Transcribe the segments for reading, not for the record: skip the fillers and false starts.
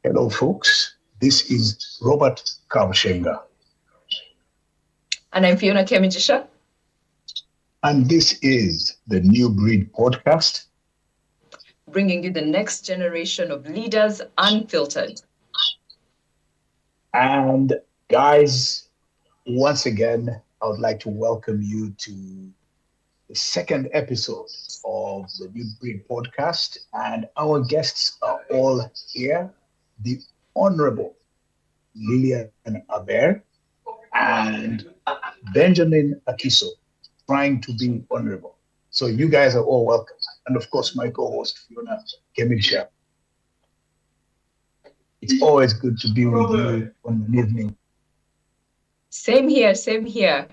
Hello, folks. This is Robert Kamshenga, And I'm Fiona Kemijisha, and this is the New Breed Podcast. bringing you the next generation of leaders unfiltered. And guys, once again, I would like to welcome you to the second episode of the New Breed Podcast. And our guests are all here: the Honorable Lillian Aber and Benjamin Akiso, trying to be honorable. So you guys are all welcome. And of course, my co-host, Fiona Kemisha. It's always good to be with you on an evening. Same here, same here.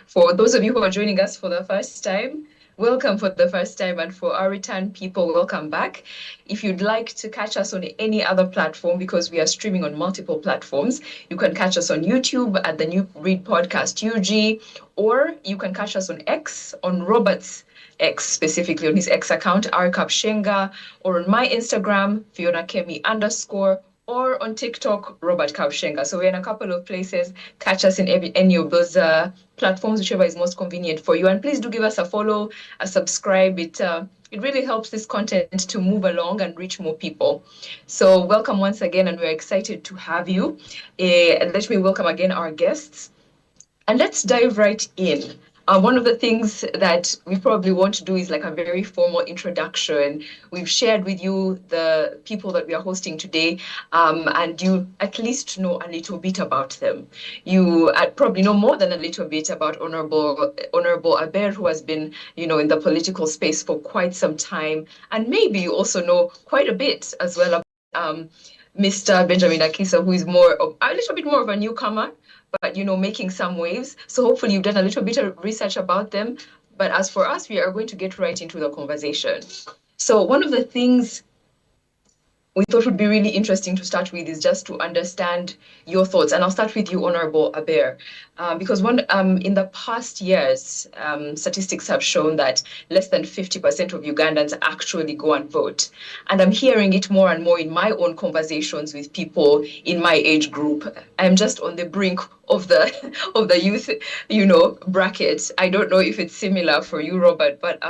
For those of you who are joining us for the first time, welcome for the first time. And for our return people, welcome back. If you'd like to catch us on any other platform, because we are streaming on multiple platforms, you can catch us on YouTube at the New Breed Podcast UG, or you can catch us on X, on Robert's X, specifically on his X account, Shenga, or on my Instagram, Fiona Kemi _ or on TikTok, Robert Kaushenga. So we're in a couple of places. Catch us in any of those platforms, whichever is most convenient for you. And please do give us a follow, a subscribe. It really helps this content to move along and reach more people. So welcome once again, and we're excited to have you. And let me welcome again our guests. And let's dive right in. One of the things that we probably want to do is like a very formal introduction. We've shared with you the people that we are hosting today, and you at least know a little bit about them. You probably know more than a little bit about Honorable Aber, who has been, in the political space for quite some time, and maybe you also know quite a bit as well about Mr. Benjamin Akiso, who is a little bit more of a newcomer, but making some waves. So hopefully you've done a little bit of research about them. But as for us, we are going to get right into the conversation. So one of the things we thought would be really interesting to start with is just to understand your thoughts. And I'll start with you, Honorable Aber, because in the past years, statistics have shown that less than 50% of Ugandans actually go and vote. And I'm hearing it more and more in my own conversations with people in my age group. I'm just on the brink of the of the youth, bracket. I don't know if it's similar for you, Robert, but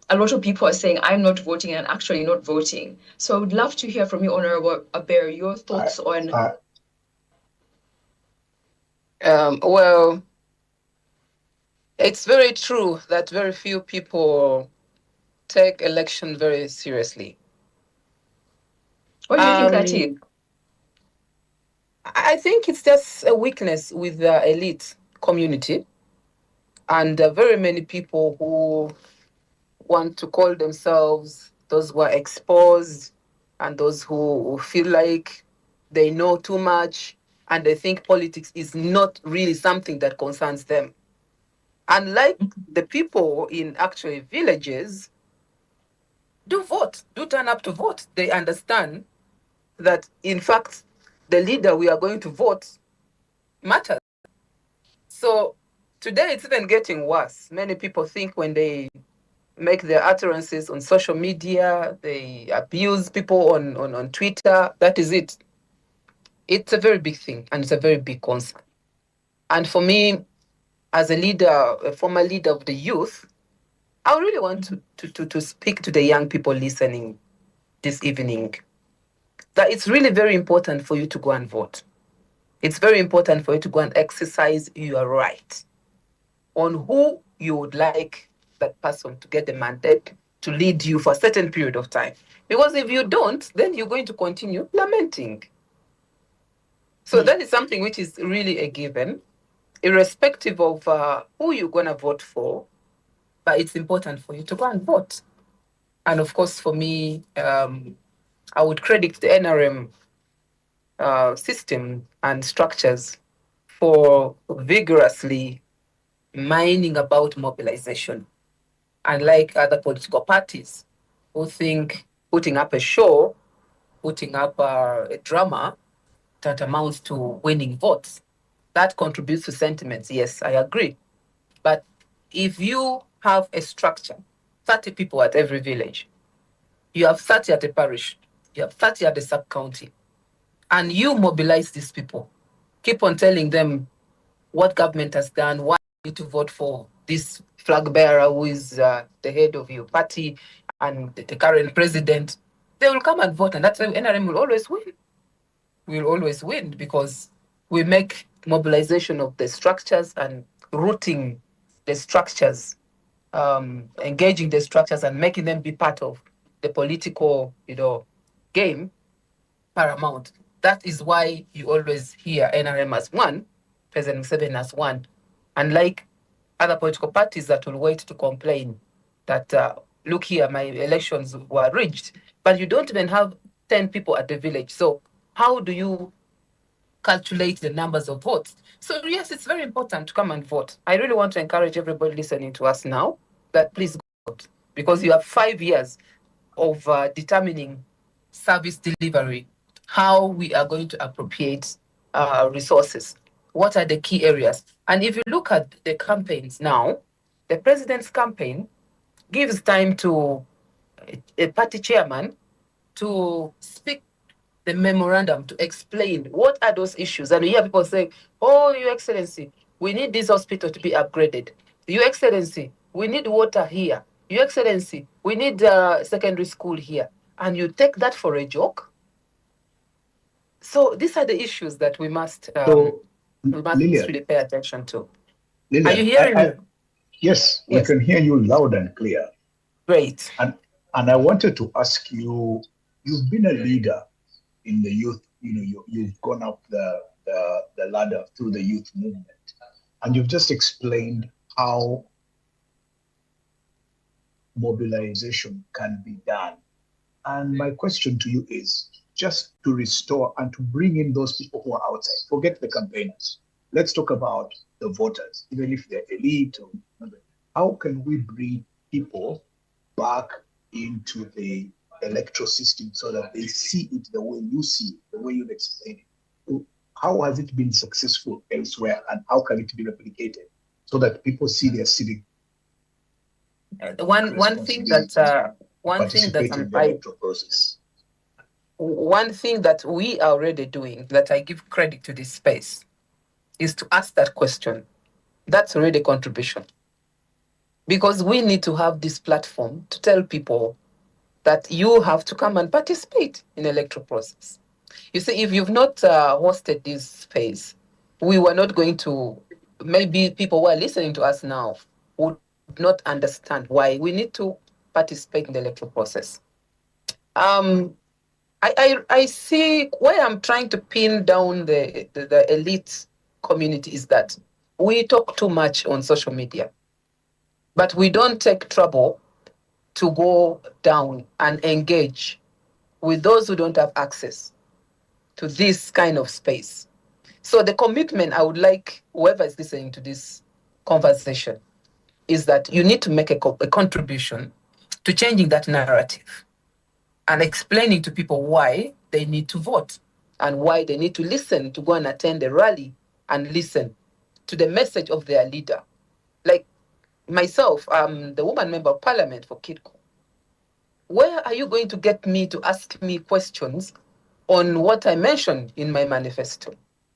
a lot of people are saying I'm not voting and actually not voting. So I would love to hear from you, Honorable Aber, your thoughts on. Well, it's very true that very few people take election very seriously. What do you think that is? I think it's just a weakness with the elite community, and very many people who want to call themselves those who are exposed and those who feel like they know too much and they think politics is not really something that concerns them. Unlike the people in actually villages, do vote, do turn up to vote. They understand that, in fact, the leader we are going to vote matters. So today it's even getting worse. Many people think when they make their utterances on social media, they abuse people on Twitter. That is it. It's a very big thing and it's a very big concern. And for me, as a leader, a former leader of the youth, I really want to speak to the young people listening this evening that it's really very important for you to go and vote. It's very important for you to go and exercise your right on who you would like that person to get the mandate to lead you for a certain period of time. Because if you don't, then you're going to continue lamenting. So that is something which is really a given, irrespective of who you're going to vote for, but it's important for you to go and vote. And of course, for me, I would credit the NRM system and structures for vigorously mining about mobilization. Unlike other political parties who think putting up a show, putting up a drama that amounts to winning votes, that contributes to sentiments. Yes, I agree. But if you have a structure, 30 people at every village, you have 30 at a parish, you have 30 at the sub-county, And you mobilize these people. Keep on telling them what government has done, why you need to vote for this flag bearer who is the head of your party and the current president. They will come and vote, and that's why NRM will always win. We'll always win because we make mobilization of the structures and rooting the structures, engaging the structures and making them be part of the political, game paramount. That is why you always hear NRM as one, President Museveni as one. Unlike other political parties that will wait to complain that, look here, my elections were rigged, but you don't even have 10 people at the village. So how do you calculate the numbers of votes? So yes, it's very important to come and vote. I really want to encourage everybody listening to us now that please vote, because you have 5 years of determining service delivery, how we are going to appropriate resources, what are the key areas. And if you look at the campaigns now, the president's campaign gives time to a party chairman to speak the memorandum, to explain what are those issues. And you hear people saying, oh, Your Excellency, we need this hospital to be upgraded. Your Excellency, we need water here. Your Excellency, we need secondary school here. And you take that for a joke. So these are the issues that we must Lillian, really pay attention to. Lillian, Are you hearing me? Yes, we Yes. can hear you loud and clear. Great. And I wanted to ask you, you've been a leader in the youth, you've gone up the ladder through the youth movement. And you've just explained how mobilization can be done. And my question to you is just to restore and to bring in those people who are outside. Forget the campaigners. Let's talk about the voters, even if they're elite. How can we bring people back into the electoral system so that they see it the way you see it, the way you've explained it? How has it been successful elsewhere, and how can it be replicated so that people see their civic One thing that participate in the electoral process? One thing that we are already doing, that I give credit to this space, is to ask that question. That's already a contribution. Because we need to have this platform to tell people that you have to come and participate in the electoral process. You see, if you've not hosted this space, we were not going to, maybe people who are listening to us now would not understand why we need to participate in the electoral process. I see where I'm trying to pin down the elite community is that we talk too much on social media, but we don't take trouble to go down and engage with those who don't have access to this kind of space. So the commitment I would like whoever is listening to this conversation is that you need to make a contribution to changing that narrative and explaining to people why they need to vote and why they need to listen, to go and attend a rally and listen to the message of their leader. Like myself, I'm the woman member of parliament for Kitco. Where are you going to get me to ask me questions on what I mentioned in my manifesto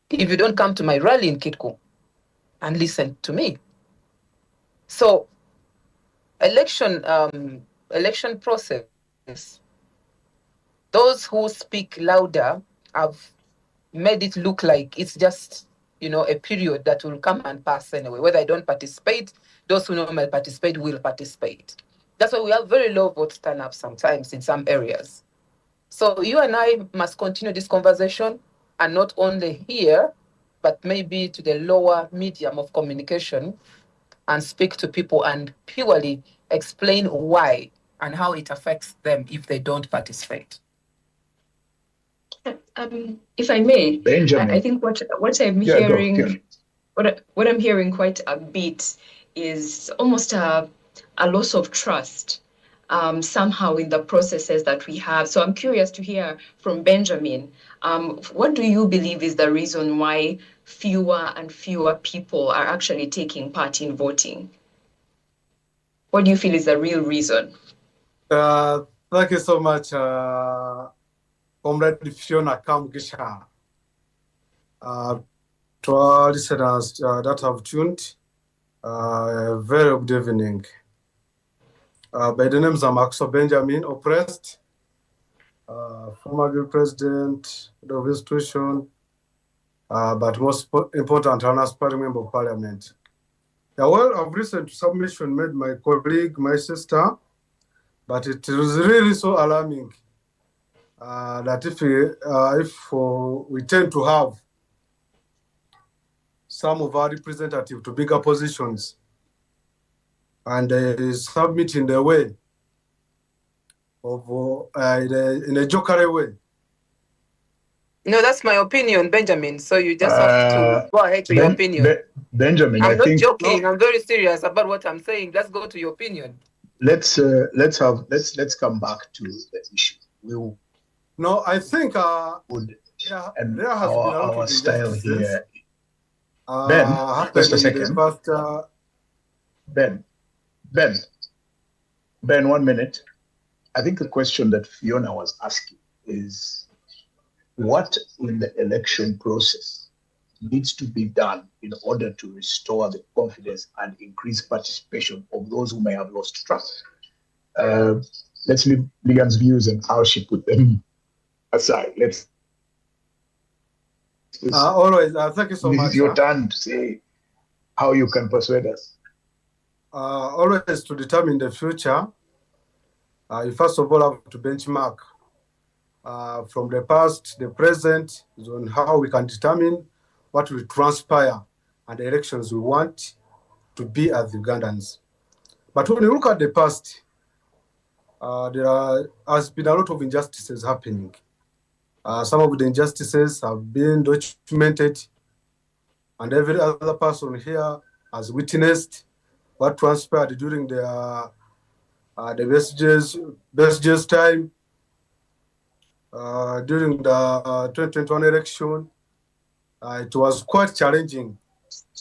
if you don't come to my rally in Kitco and listen to me? So election process, those who speak louder have made it look like it's just, a period that will come and pass anyway. Whether I don't participate, those who normally participate will participate. That's why we have very low vote turnout sometimes in some areas. So you and I must continue this conversation, and not only here, but maybe to the lower medium of communication, and speak to people and purely explain why and how it affects them if they don't participate. If I may, Benjamin. I think what I'm hearing, what I'm hearing quite a bit is almost a loss of trust somehow in the processes that we have. So I'm curious to hear from Benjamin. What do you believe is the reason why fewer and fewer people are actually taking part in voting? What do you feel is the real reason? Thank you so much, Comrade Fiona Kamgisha, to our listeners that have tuned, very good evening. By the names of Akiso Benjamin, oppressed, former group president of the institution, but most important, an aspiring member of parliament. Yeah, well, I've listened to submission made by my colleague, my sister, but it is really so alarming that if we tend to have some of our representatives to bigger positions and submit in the way of in a jokery way. No, that's my opinion, Benjamin. So you just have to go ahead to your opinion. Benjamin, I'm I not think joking. I'm very serious about what I'm saying. Let's go to your opinion. let's come back to the issue. No, I think Would and there has been a lot our of style injustices. here. Ben, just a second. Past, Ben, 1 minute. I think the question that Fiona was asking is what in the election process needs to be done in order to restore the confidence and increase participation of those who may have lost trust. Let's leave Lillian's views and how she put them aside. always, thank you so This much. is your turn to say how you can persuade us. Always to determine the future, you first of all have to benchmark from the past, the present, on how we can determine what will transpire and the elections we want to be as Ugandans. But when you look at the past, there has been a lot of injustices happening. Some of the injustices have been documented, and every other person here has witnessed what transpired during the Besge's time, during the 2021 election. It was quite challenging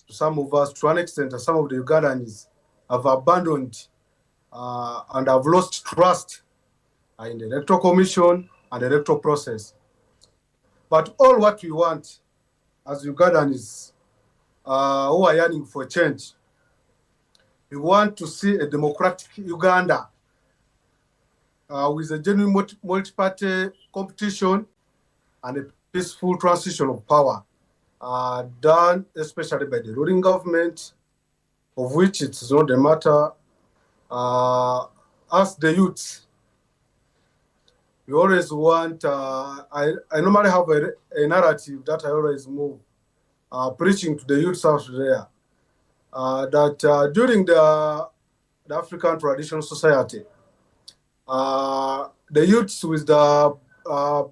to some of us, to an extent, some of the Ugandans have abandoned and have lost trust in the electoral commission and the electoral process. But all what we want as Ugandans who are yearning for change, we want to see a democratic Uganda with a genuine multi-party competition and a peaceful transition of power, done especially by the ruling government, of which it's not a matter. As the youths, we always want, I normally have a narrative that I always move, preaching to the youths out there, that during the African traditional society, the youths with the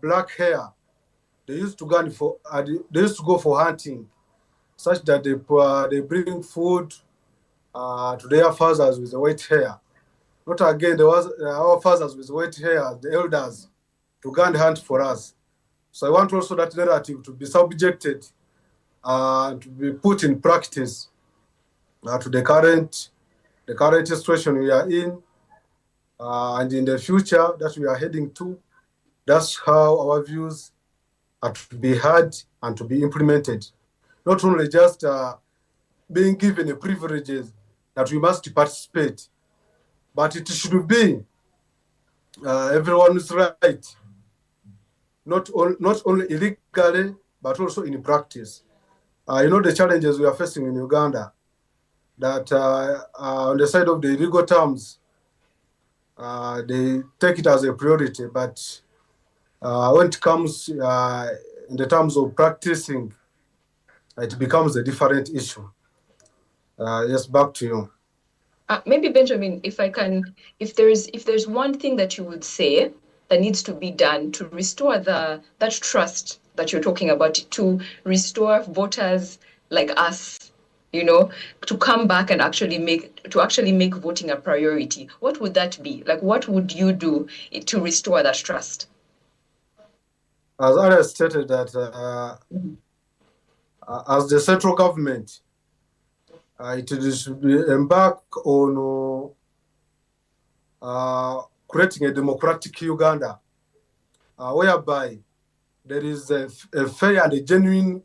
black hair, they used to go for hunting, such that they bring food to their fathers with the white hair. Not again, there was our fathers with white hair, the elders, to go and hunt for us. So I want also that narrative to be subjected to be put in practice to the current situation we are in, and in the future that we are heading to. That's how our views are to be heard and to be implemented. Not only just being given the privileges that we must participate, but it should be everyone's right, not only illegally, but also in practice. The challenges we are facing in Uganda, that on the side of the illegal terms, they take it as a priority, but when it comes in the terms of practicing, it becomes a different issue. Yes, back to you. Maybe Benjamin, if there's one thing that you would say that needs to be done to restore that trust that you're talking about, to restore voters like us, to come back and actually make voting a priority, what would that be? Like, what would you do to restore that trust? As I stated that as the central government, it should be embark on creating a democratic Uganda whereby there is a fair and a genuine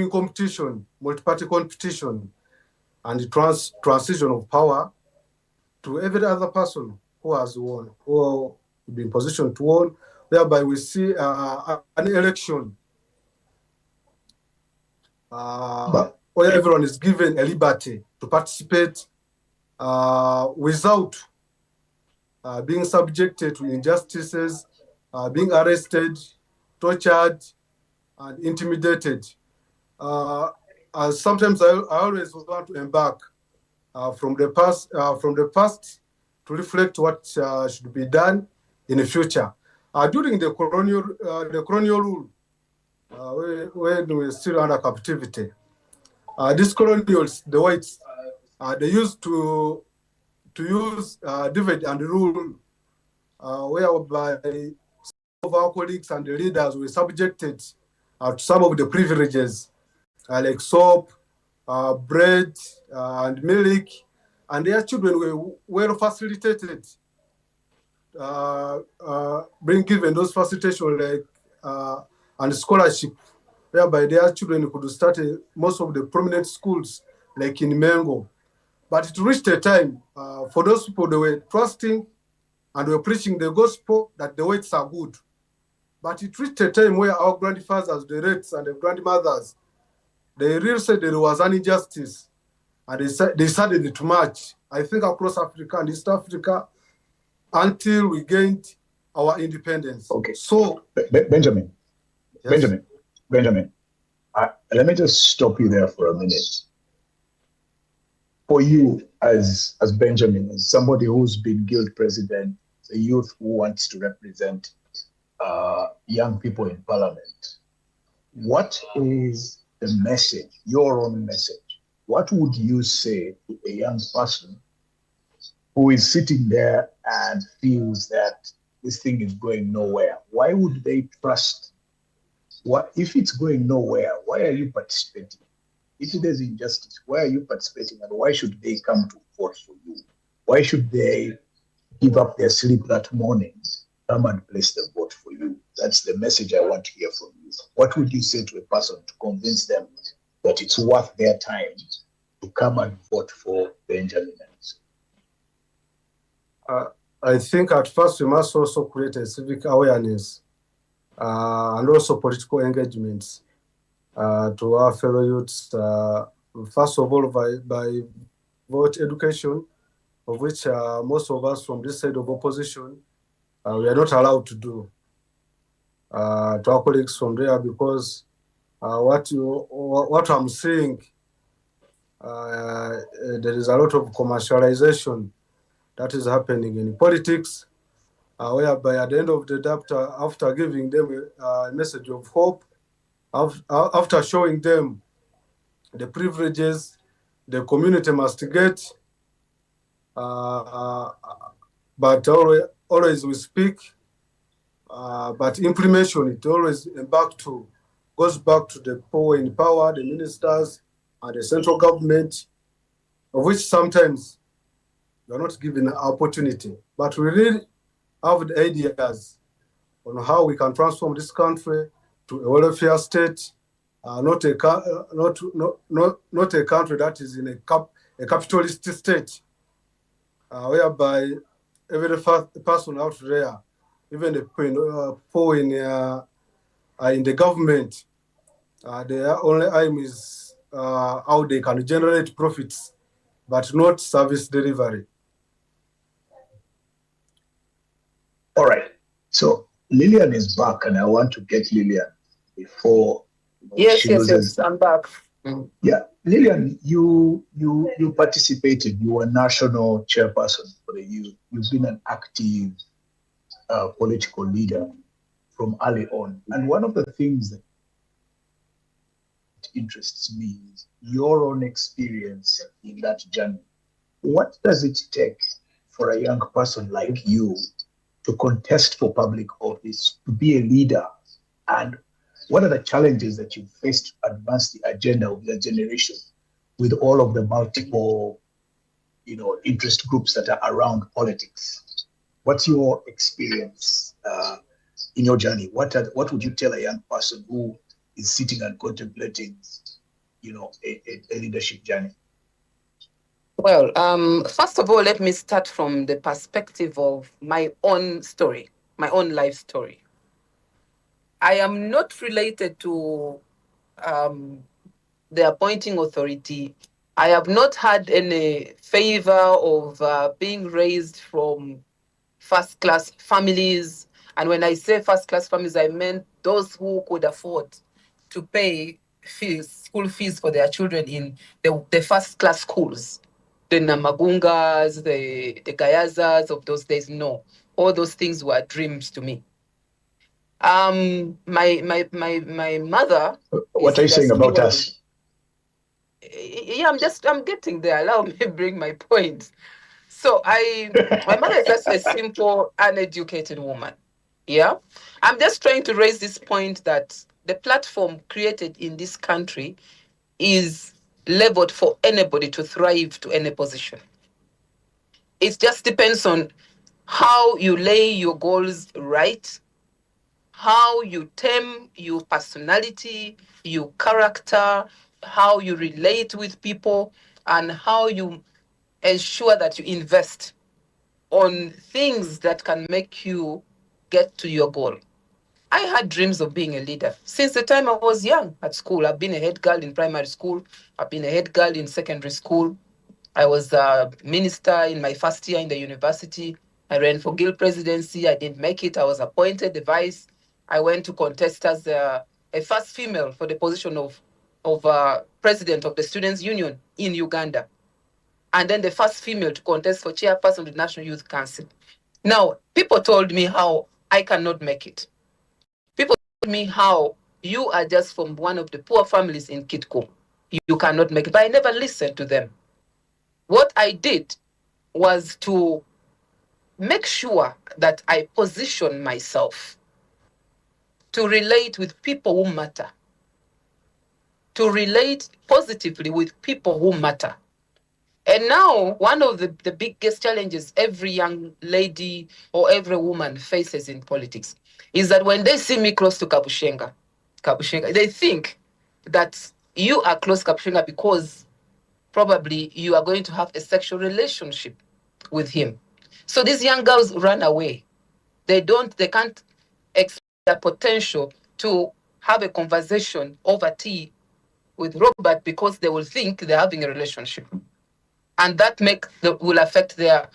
competition, multi-party competition, and the transition of power to every other person who has won, or been positioned to win, whereby we see an election where everyone is given a liberty to participate without being subjected to injustices, being arrested, tortured, and intimidated. Sometimes I always want to embark from the past to reflect what should be done in the future. During the colonial rule, when we were still under captivity, these colonials, the whites, they used to use divide and rule, whereby some of our colleagues and the leaders were subjected to some of the privileges, like soap, bread, and milk, and their children were well facilitated, being given those facilitation and scholarship, whereby their children could start most of the prominent schools, like in Mengo. But it reached a time for those people, they were trusting and were preaching the gospel that the whites are good. But it reached a time where our grandfathers, the rates and the grandmothers, they really said there was an injustice, and they decided to march, I think, across Africa and East Africa until we gained our independence. Okay. So, Benjamin, yes. Benjamin, let me just stop you there for a minute. For you, as Benjamin, as somebody who's been guild president, a youth who wants to represent young people in parliament, what is the message, your own message? What would you say to a young person who is sitting there and feels that this thing is going nowhere? Why would they trust? What if it's going nowhere? Why are you participating? If there's injustice, why are you participating, and why should they come to vote for you? Why should they give up their sleep that morning, come and place the vote for you? That's the message I want to hear from you. What would you say to a person to convince them that it's worth their time to come and vote for Benjamin? I think at first we must also create a civic awareness and also political engagements to our fellow youths. First of all, by vote education, of which most of us from this side of opposition, we are not allowed to do. To our colleagues from there, because what I'm seeing, there is a lot of commercialization that is happening in politics, whereby at the end of the day, after giving them a message of hope, after showing them the privileges the community must get, but always we speak, but implementation, it always goes back to the power in power, the ministers and the central government, of which sometimes we are not given an opportunity. But we really have the ideas on how we can transform this country to a welfare state, not a country that is in a capitalist state, whereby every person out there, even the poor in the government, their only aim is how they can generate profits, but not service delivery. All right. So Lillian is back, and I want to get Lillian before Yes, I'm back. Yeah, Lillian, you participated. You were national chairperson for the youth. You've been an active political leader from early on. And one of the things that interests me is your own experience in that journey. What does it take for a young person like you to contest for public office, to be a leader? And what are the challenges that you faced to advance the agenda of your generation with all of the multiple, interest groups that are around politics? What's your experience in your journey? What would you tell a young person who is sitting and contemplating, a leadership journey? Well, first of all, let me start from the perspective of my own story, my own life story. I am not related to um, the appointing authority. I have not had any favor of being raised from first class families. And when I say first class families, I meant those who could afford to pay school fees for their children in the first class schools. The Namagungas, the Gayazas of those days, no. All those things were dreams to me. My mother What is are you in a saying about school. us? Yeah, I'm getting there. Allow me to bring my point. So my mother is just a simple, uneducated woman. Yeah. I'm just trying to raise this point that the platform created in this country is leveled for anybody to thrive to any position. It just depends on how you lay your goals right, how you tame your personality, your character, how you relate with people, and how you ensure that you invest on things that can make you get to your goal. I had dreams of being a leader since the time I was young at school. I've been a head girl in primary school. I've been a head girl in secondary school. I was a minister in my first year in the university. I ran for Guild presidency. I didn't make it. I was appointed the vice. I went to contest as a first female for the position of president of the Students' Union in Uganda. And then the first female to contest for chairperson of the National Youth Council. Now, people told me how I cannot make it. People told me how you are just from one of the poor families in Kitco. You cannot make it. But I never listened to them. What I did was to make sure that I position myself to relate with people who matter, to relate positively with people who matter. And now, one of the biggest challenges every young lady or every woman faces in politics is that when they see me close to Kabushenga, they think that you are close to Kabushenga because probably you are going to have a sexual relationship with him. So these young girls run away. They can't expect their potential to have a conversation over tea with Robert because they will think they're having a relationship. And that will affect their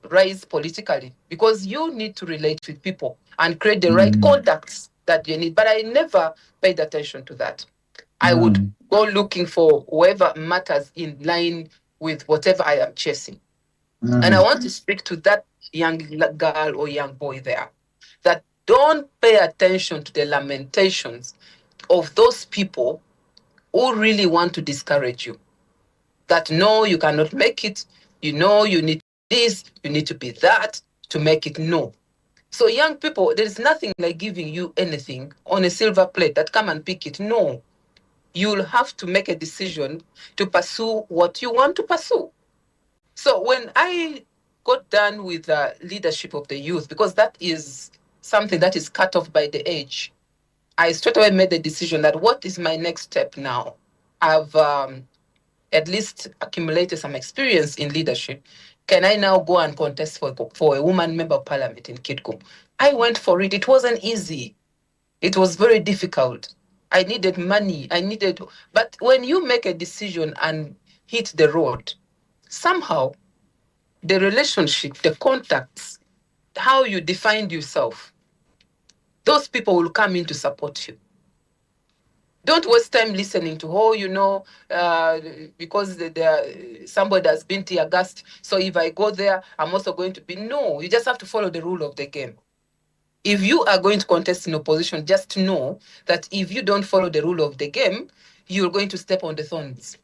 rise politically, because you need to relate with people and create the right contacts that you need. But I never paid attention to that. I would go looking for whoever matters in line with whatever I am chasing. And I want to speak to that young girl or young boy there, that don't pay attention to the lamentations of those people who really want to discourage you. That no, you cannot make it. You need this, you need to be that to make it. No. So young people, there is nothing like giving you anything on a silver plate that come and pick it. No. You'll have to make a decision to pursue what you want to pursue. So when I got done with the leadership of the youth, because that is something that is cut off by the age, I straight away made the decision that what is my next step now? I've at least accumulated some experience in leadership. Can I now go and contest for a woman member of parliament in Kitgum? I went for it. It wasn't easy. It was very difficult. I needed money. But when you make a decision and hit the road, somehow the relationship, the contacts, how you defined yourself, those people will come in to support you. Don't waste time listening to, because somebody has been tear gassed. So if I go there, I'm also going to be. No, you just have to follow the rule of the game. If you are going to contest in opposition, just know that if you don't follow the rule of the game, you're going to step on the thorns.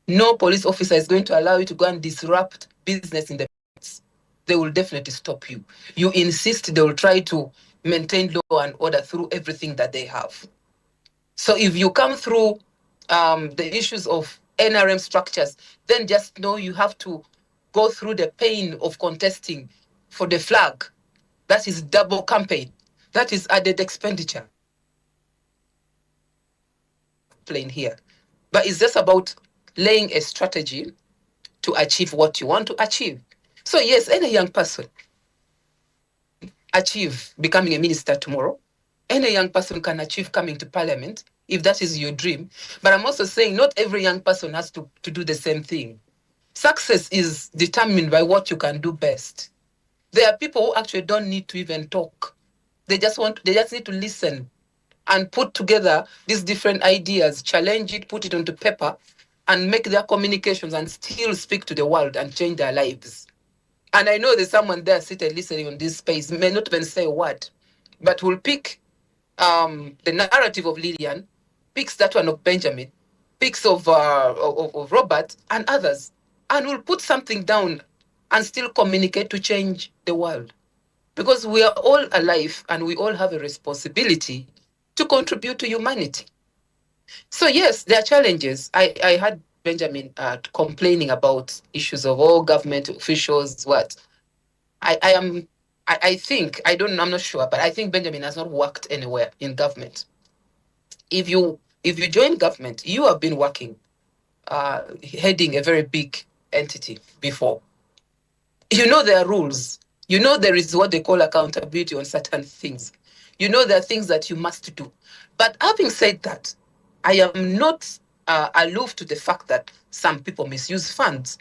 No police officer is going to allow you to go and disrupt business in the streets. They will definitely stop you. You insist, they will try to maintain law and order through everything that they have. So if you come through the issues of NRM structures, then just know you have to go through the pain of contesting for the flag. That is double campaign. That is added expenditure. Playing here. But it's just about laying a strategy to achieve what you want to achieve. So yes, any young person achieve becoming a minister tomorrow. Any young person can achieve coming to parliament if that is your dream. But I'm also saying not every young person has to do the same thing. Success is determined by what you can do best. There are people who actually don't need to even talk. They just need to listen and put together these different ideas, challenge it, put it onto paper, and make their communications and still speak to the world and change their lives. And I know there's someone there sitting listening on this space, may not even say a word, but will pick the narrative of Lillian, picks that one of Benjamin, picks of Robert and others, and will put something down and still communicate to change the world. Because we are all alive and we all have a responsibility to contribute to humanity. So yes, there are challenges. I had Benjamin complaining about issues of all government officials. I think, I'm not sure, but I think Benjamin has not worked anywhere in government. If you join government, you have been working, heading a very big entity before. You know there are rules. You know there is what they call accountability on certain things. You know there are things that you must do. But having said that, I am not aloof to the fact that some people misuse funds.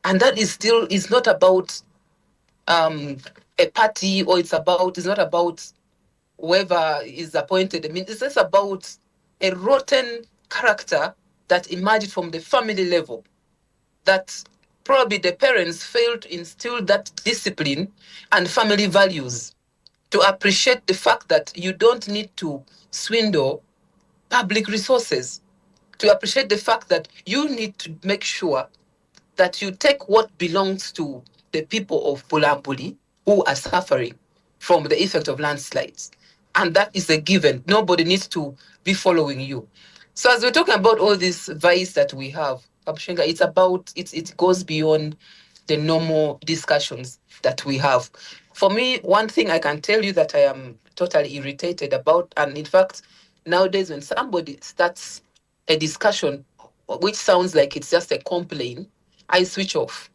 And that is not about a party, or it's not about whoever is appointed. I mean, it's just about a rotten character that emerged from the family level, that probably the parents failed to instill that discipline and family values to appreciate the fact that you don't need to swindle public resources, to appreciate the fact that you need to make sure that you take what belongs to the people of Bulambuli who are suffering from the effect of landslides. And that is a given. Nobody needs to be following you. So as we're talking about all this vice that we have, Abshenga, it goes beyond the normal discussions that we have. For me, one thing I can tell you that I am totally irritated about, and in fact, nowadays when somebody starts a discussion which sounds like it's just a complaint, I switch off,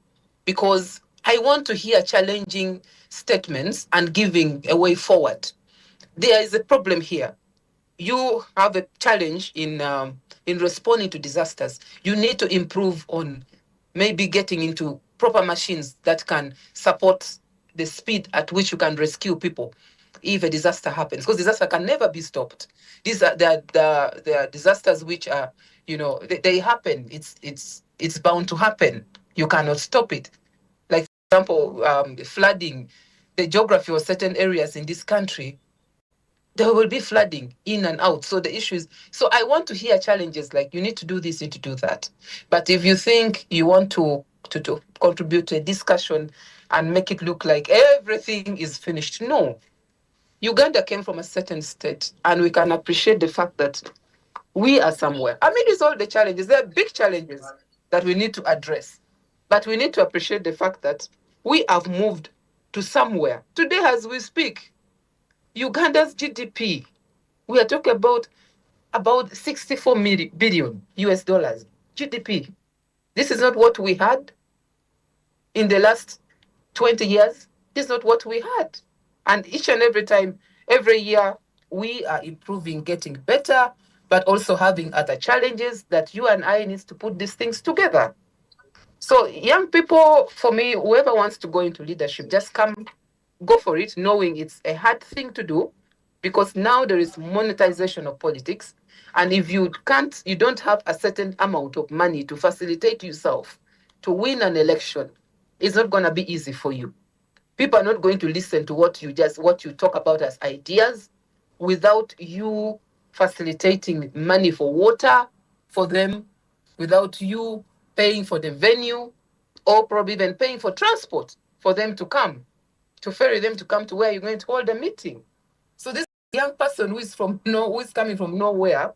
because I want to hear challenging statements and giving a way forward. There is a problem here. You have a challenge in responding to disasters. You need to improve on maybe getting into proper machines that can support the speed at which you can rescue people if a disaster happens, because disaster can never be stopped. These are the disasters which are, they happen. It's bound to happen. You cannot stop it. Like, for example, flooding, the geography of certain areas in this country, there will be flooding in and out. So the issue is, so I want to hear challenges like, you need to do this, you need to do that. But if you think you want to contribute to a discussion and make it look like everything is finished, no. Uganda came from a certain state, and we can appreciate the fact that we are somewhere. I mean, it's all the challenges. There are big challenges that we need to address. But we need to appreciate the fact that we have moved to somewhere. Today, as we speak, Uganda's GDP, we are talking about 64 billion US dollars GDP. This is not what we had in the last 20 years. This is not what we had. And each and every time, every year, we are improving, getting better, but also having other challenges that you and I need to put these things together. So young people, for me, whoever wants to go into leadership, just go for it, knowing it's a hard thing to do, because now there is monetization of politics. And if you don't have a certain amount of money to facilitate yourself to win an election, it's not going to be easy for you. People are not going to listen to what you talk about as ideas without you facilitating money for water for them, without you paying for the venue, or probably even paying for transport for them to come, to ferry them to come to where you're going to hold a meeting. So this young person who is coming from nowhere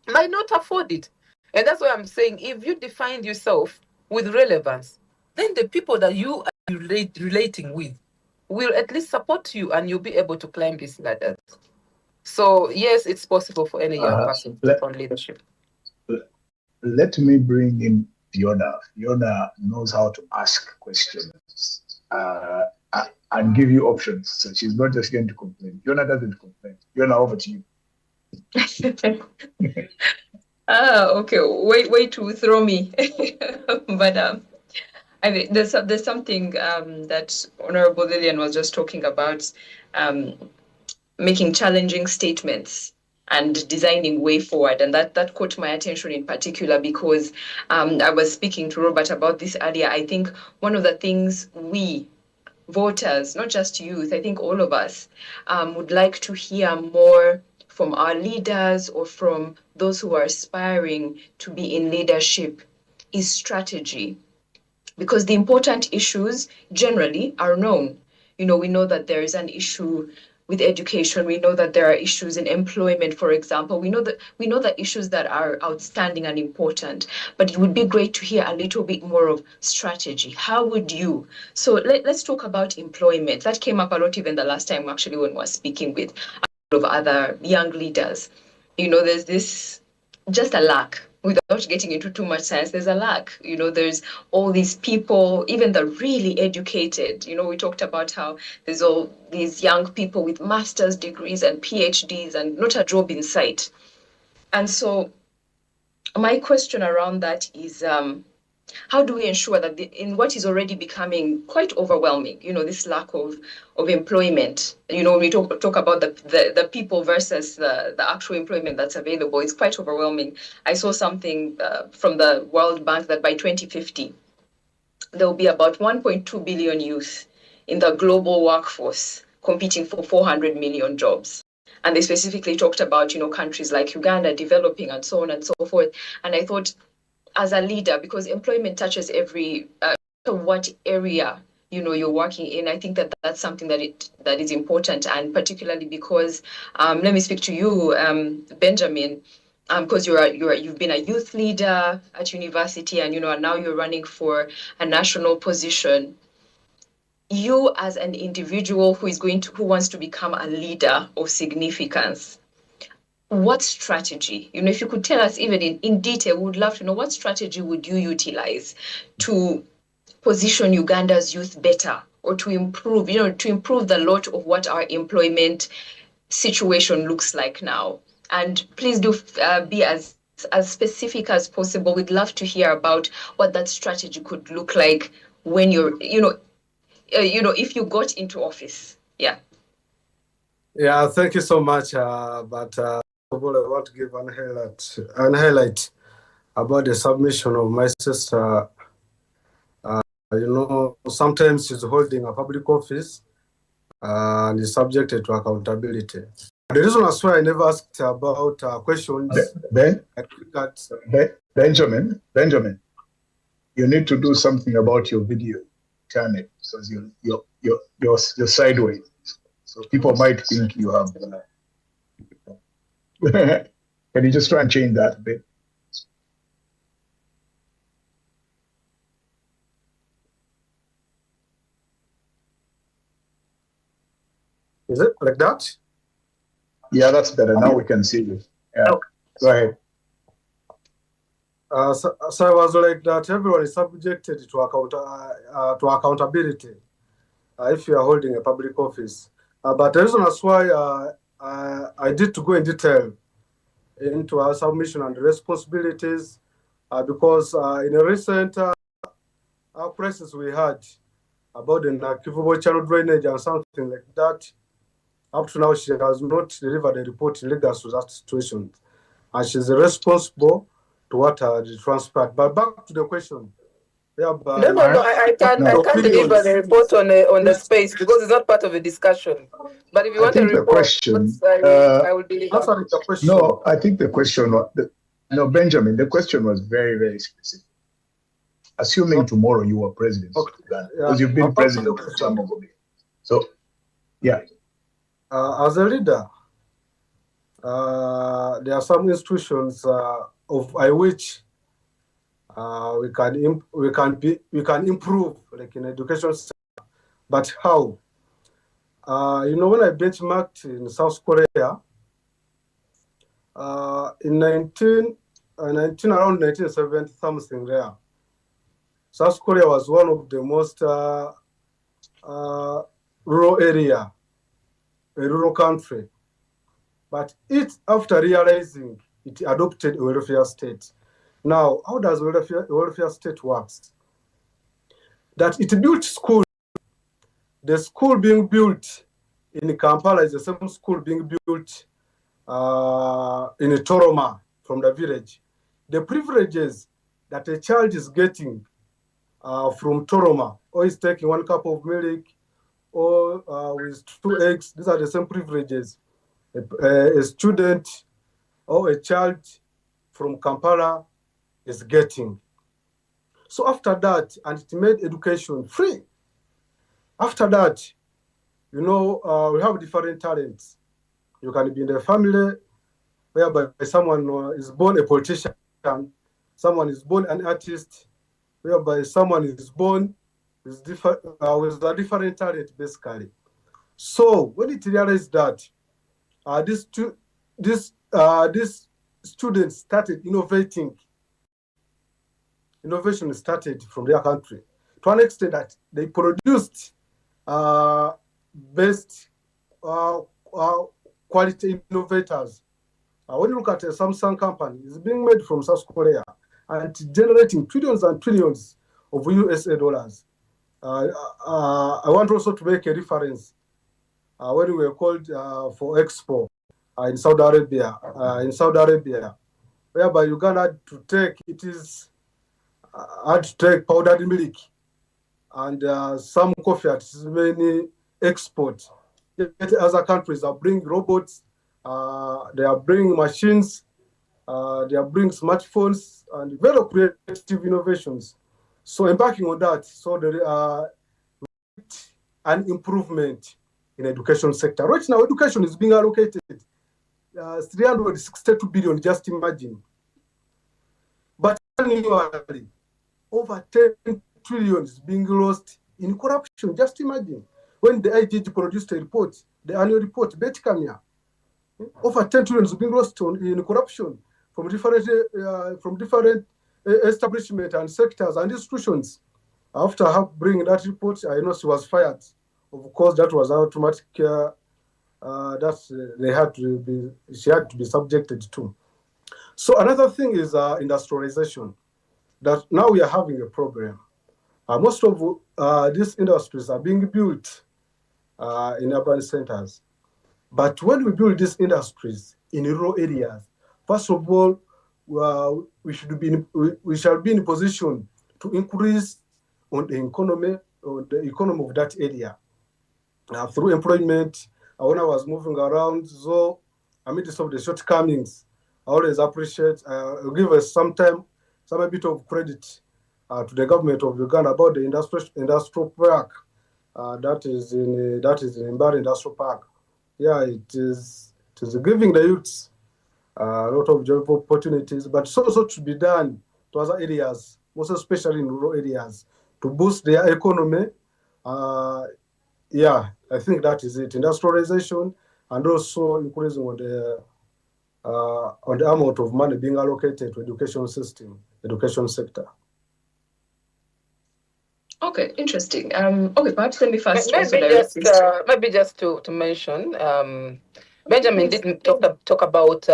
might not afford it. And that's why I'm saying, if you define yourself with relevance, then the people that you relating with will at least support you, and you'll be able to climb these ladders. So yes, it's possible for any young person to take on leadership. Let me bring in Fiona. Fiona knows how to ask questions and give you options. So she's not just going to complain. Fiona doesn't complain. Fiona, over to you. Okay. Way to throw me. But I mean, there's something that Honorable Lillian was just talking about, making challenging statements and designing way forward, and that caught my attention in particular because I was speaking to Robert about this earlier. I think one of the things we voters, not just youth, I think all of us would like to hear more from our leaders or from those who are aspiring to be in leadership is strategy, because the important issues generally are known. You know, we know that there is an issue with education. We know that there are issues in employment, for example. We know the issues that are outstanding and important, but it would be great to hear a little bit more of strategy. How would you? So let's talk about employment. That came up a lot even the last time actually when we were speaking with a lot of other young leaders. You know, there's this just a lack. Without getting into too much science, there's a lack. You know, there's all these people, even the really educated. You know, we talked about how there's all these young people with master's degrees and PhDs and not a job in sight. And so my question around that is, how do we ensure that in what is already becoming quite overwhelming, you know, this lack of employment, you know, when we talk about the people versus the actual employment that's available, it's quite overwhelming. I saw something from the World Bank that by 2050, there will be about 1.2 billion youth in the global workforce competing for 400 million jobs. And they specifically talked about, you know, countries like Uganda developing and so on and so forth. And I thought, as a leader, because employment touches every what area, you know, you're working in, I think that's something that is important, and particularly because let me speak to you, Benjamin, because you've been a youth leader at university, and you know, and now you're running for a national position. You as an individual who wants to become a leader of significance, what strategy, you know, if you could tell us even in detail, we would love to know what strategy would you utilize to position Uganda's youth better, or to improve the lot of what our employment situation looks like now. And please do be as specific as possible. We'd love to hear about what that strategy could look like when you're, if you got into office. Yeah. Yeah, thank you so much. But of all, I want to give an highlight about the submission of my sister. You know, sometimes she's holding a public office and is subjected to accountability. The reason that's why I never asked about questions. Benjamin, you need to do something about your video. Turn it because you're sideways, so people might think you have. Can you just try and change that a bit? Is it like that? Yeah, that's better. Now we can see you. Yeah. Okay. Go ahead. So I was like that everyone is subjected to accountability if you are holding a public office. But the reason that's why I did to go in detail into our submission and responsibilities because in a recent crisis we had about the Kivubo channel drainage and something like that, up to now she has not delivered a report in regards to that situation, and she's responsible to what transpired. But back to the question. Yeah, but no, I can't deliver the report on the space because it's not part of a discussion. But if you want a report, I will deliver. The question. No, I think the question was Benjamin. The question was very, very specific. Assuming tomorrow you were president of Uganda, because you've been president for some of it. So, yeah. As a leader, there are some institutions of which we can improve like in education sector. But how? When I benchmarked in South Korea, in 19 around 1970 something there, South Korea was one of the most rural area, a rural country. But after realizing it adopted a welfare state. Now, how does welfare state works? That it built school. The school being built in Kampala is the same school being built in Toroma from the village. The privileges that a child is getting from Toroma, or is taking 1 cup of milk, or with 2 eggs, these are the same privileges a student or a child from Kampala is getting. So after that, and it made education free. After that, we have different talents. You can be in the family whereby someone is born a politician, someone is born an artist, whereby someone is born with a different talent, basically. So when it realized that these students started innovating, innovation started from their country to an extent that they produced best quality innovators. When you look at a Samsung company, it's being made from South Korea and generating trillions and trillions of USA dollars. I want also to make a reference when we were called for Expo in Saudi Arabia, whereby Uganda had to take powdered milk and some coffee at many exports. Yet other countries are bringing robots, they are bringing machines, they are bringing smartphones and very creative innovations. So embarking on that, so there are an improvement in education sector. Right now, education is being allocated 362 billion, just imagine. But annually, over 10 trillion is being lost in corruption, just imagine. When the IGG produced a report, the annual report, Betkamia, over 10 trillion is being lost in corruption from different establishments and sectors and institutions. After bringing that report, I know she was fired. Of course, that was automatic. She had to be subjected to. So another thing is industrialization. That now we are having a problem. Most of these industries are being built in urban centers. But when we build these industries in rural areas, first of all, we shall be in a position to increase on the economy of that area through employment. When I was moving around, so amidst of the shortcomings, I always appreciate, give us some bit of credit to the government of Uganda about the industrial park that is in Mbari Industrial Park. Yeah, it is giving the youths a lot of job opportunities, but it's also to be done to other areas, most especially in rural areas, to boost their economy. Yeah, I think that is it. Industrialization and also increasing on the amount of money being allocated to education sector. Okay, interesting. Okay, perhaps let me first maybe just to mention, Benjamin didn't talk about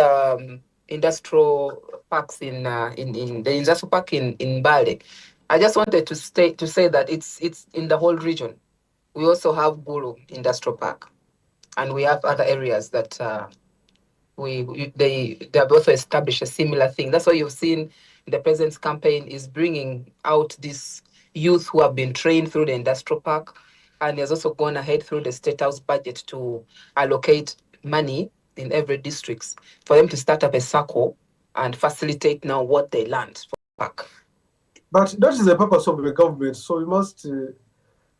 industrial parks in the industrial park in Bale. I just wanted to say that it's in the whole region. We also have Gulu Industrial Park, and we have other areas that they have also established a similar thing. That's why you've seen the president's campaign is bringing out these youth who have been trained through the industrial park, and he has also gone ahead through the State House budget to allocate money in every district for them to start up a circle and facilitate now what they learned from the park. But that is the purpose of the government, so we must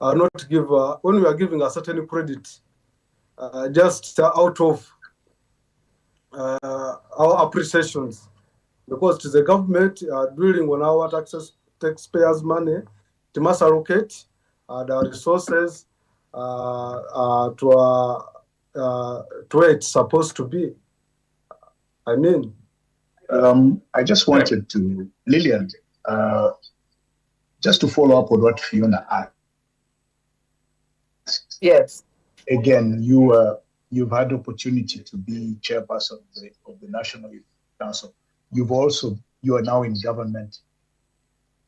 not give, when we are giving a certain credit, just out of our appreciations, because it is the government dwelling on our taxpayers' money. It must allocate the resources to where it's supposed to be. I mean, I just wanted to, Lillian, just to follow up on what Fiona asked. Yes. Again, you've had the opportunity to be chairperson of the National Youth Council. You are now in government.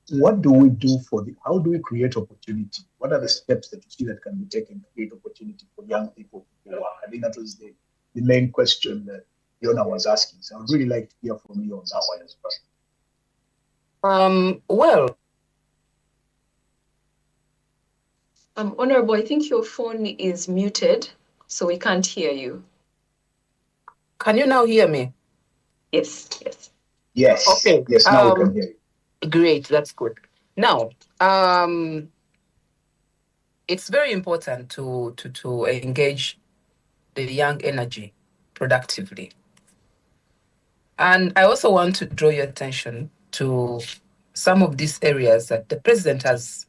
What do we do how do we create opportunity? What are the steps that you see that can be taken to create opportunity for young people to work? I think that was the main question that Fiona was asking. So I'd really like to hear from you on that one as well. Well, Honorable, I think your phone is muted, so we can't hear you. Can you now hear me? Yes. Yes. Okay. Yes, now we can hear you. Great, that's good. Now, it's very important to engage the young energy productively. And I also want to draw your attention to some of these areas that the president has.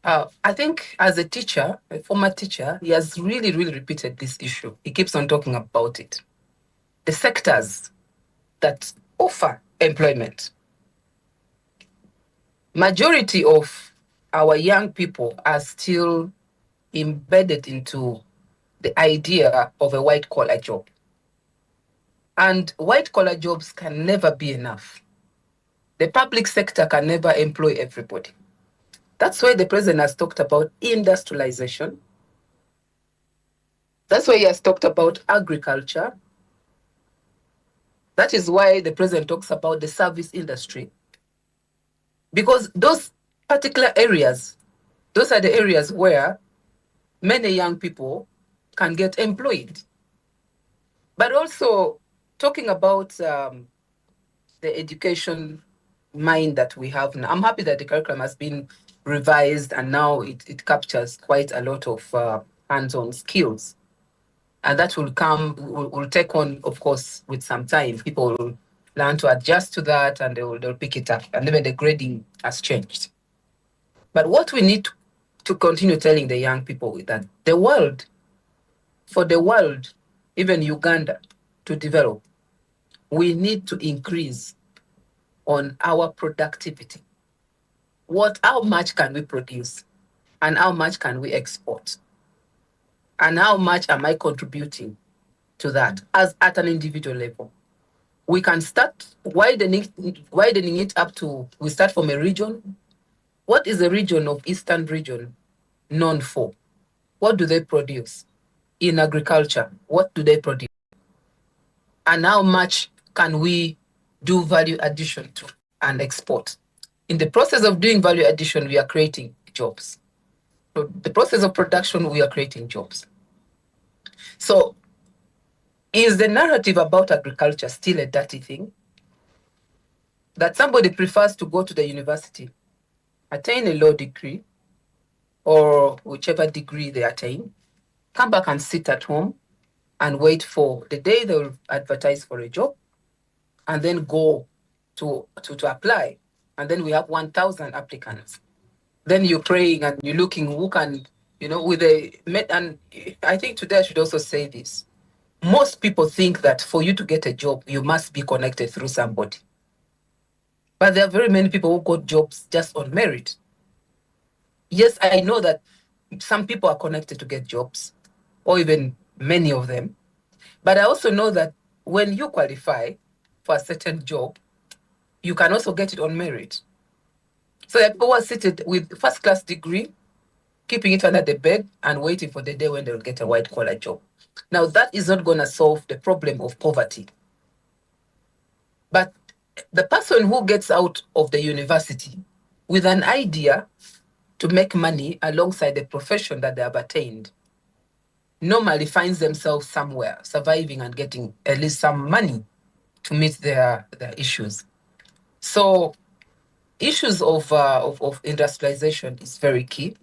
I think as a teacher, a former teacher, he has really repeated this issue. He keeps on talking about it. The sectors that offer employment. Majority of our young people are still embedded into the idea of a white-collar job. And white-collar jobs can never be enough. The public sector can never employ everybody. That's why the president has talked about industrialization. That's why he has talked about agriculture. That is why the president talks about the service industry. Because those particular areas, those are the areas where many young people can get employed. But also talking about the education mind that we have now. I'm happy that the curriculum has been revised and now it captures quite a lot of hands-on skills. And that will take on, of course, with some time. People will learn to adjust to that and they'll pick it up. And even the grading has changed. But what we need to continue telling the young people is that for the world, even Uganda, to develop, we need to increase on our productivity. How much can we produce? And how much can we export? And how much am I contributing to that as at an individual level? We can start widening it up to, we start from a region. What is the region of Eastern region known for? What do they produce? In agriculture, what do they produce? And how much can we do value addition to and export? In the process of doing value addition, we are creating jobs. So the process of production, we are creating jobs. So is the narrative about agriculture still a dirty thing? That somebody prefers to go to the university, attain a law degree, or whichever degree they attain, come back and sit at home and wait for the day they'll advertise for a job, and then go to apply. And then we have 1,000 applicants. Then you're praying and you're looking who can, and I think today I should also say this. Most people think that for you to get a job, you must be connected through somebody. But there are very many people who got jobs just on merit. Yes, I know that some people are connected to get jobs, or even many of them. But I also know that when you qualify for a certain job, you can also get it on merit. So there are people who are seated with first-class degree, keeping it under the bed and waiting for the day when they'll get a white-collar job. Now, that is not going to solve the problem of poverty. But the person who gets out of the university with an idea to make money alongside the profession that they have attained normally finds themselves somewhere surviving and getting at least some money to meet their issues. So issues of industrialization is very key.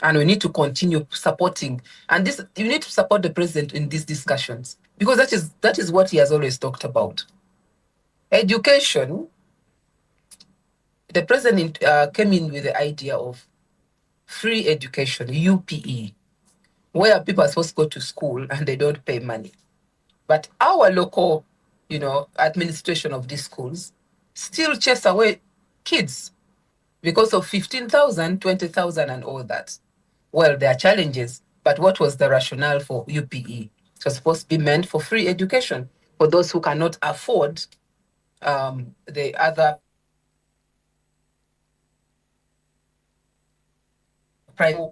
And we need to continue supporting. And you need to support the president in these discussions, because that is what he has always talked about. Education, the president came in with the idea of free education, UPE, where people are supposed to go to school and they don't pay money. But our local, administration of these schools still chase away kids because of 15,000, 20,000, and all that. Well, there are challenges, but what was the rationale for UPE? It was supposed to be meant for free education for those who cannot afford the other private.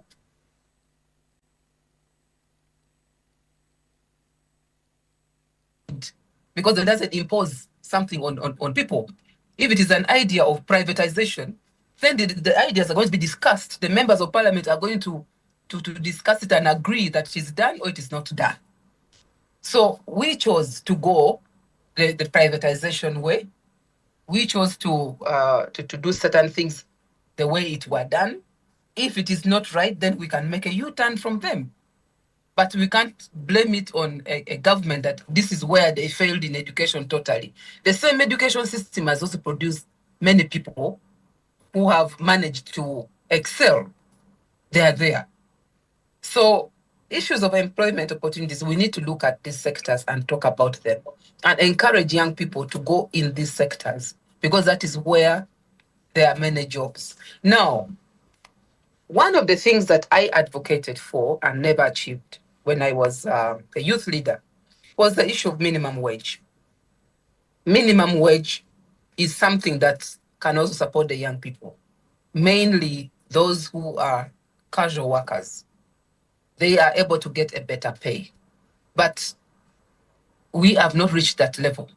Because it doesn't impose something on people. If it is an idea of privatization, then the ideas are going to be discussed. The members of parliament are going to discuss it and agree that it is done or it is not done. So we chose to go the privatization way. We chose to do certain things the way it were done. If it is not right, then we can make a U-turn from them. But we can't blame it on a government that this is where they failed in education totally. The same education system has also produced many people who have managed to excel. They are there. So issues of employment opportunities, we need to look at these sectors and talk about them and encourage young people to go in these sectors because that is where there are many jobs. Now, one of the things that I advocated for and never achieved when I was a youth leader was the issue of minimum wage. Minimum wage is something that can also support the young people, mainly those who are casual workers. They are able to get a better pay. But we have not reached that level.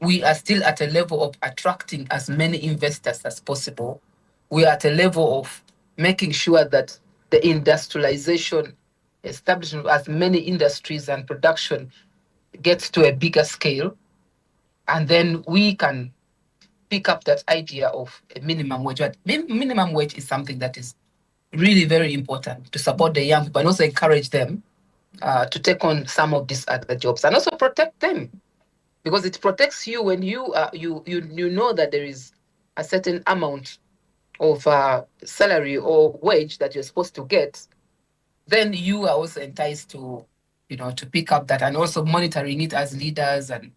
We are still at a level of attracting as many investors as possible. We are at a level of making sure that the industrialization, establishment of as many industries and production gets to a bigger scale. And then we can pick up that idea of a minimum wage. But minimum wage is something that is really very important to support the young people and also encourage them to take on some of these other jobs and also protect them, because it protects you when you know that there is a certain amount of salary or wage that you're supposed to get. Then you are also enticed to pick up that, and also monitoring it as leaders and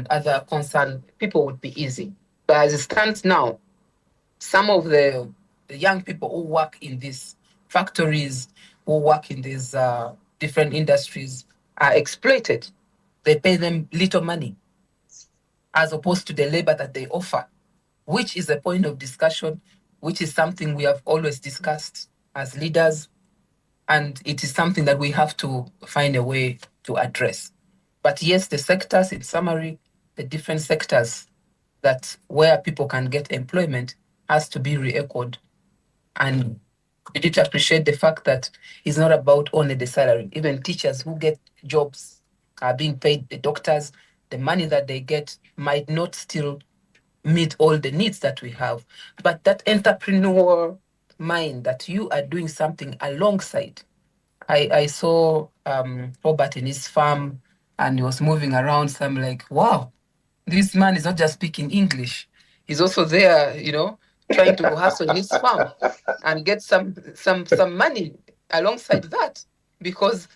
other concerned people would be easy. But as it stands now, some of the young people who work in these factories, who work in these different industries, are exploited. They pay them little money as opposed to the labor that they offer, which is a point of discussion, which is something we have always discussed as leaders. And it is something that we have to find a way to address. But yes, the sectors, in summary, the different sectors that where people can get employment has to be re-echoed. And we need to appreciate the fact that it's not about only the salary. Even teachers who get jobs are being paid, the doctors, the money that they get might not still meet all the needs that we have. But that entrepreneur mind that you are doing something alongside. I saw Robert in his farm and he was moving around. So I'm like, wow, this man is not just speaking English. He's also there, trying to hustle his farm and get some money alongside that. Because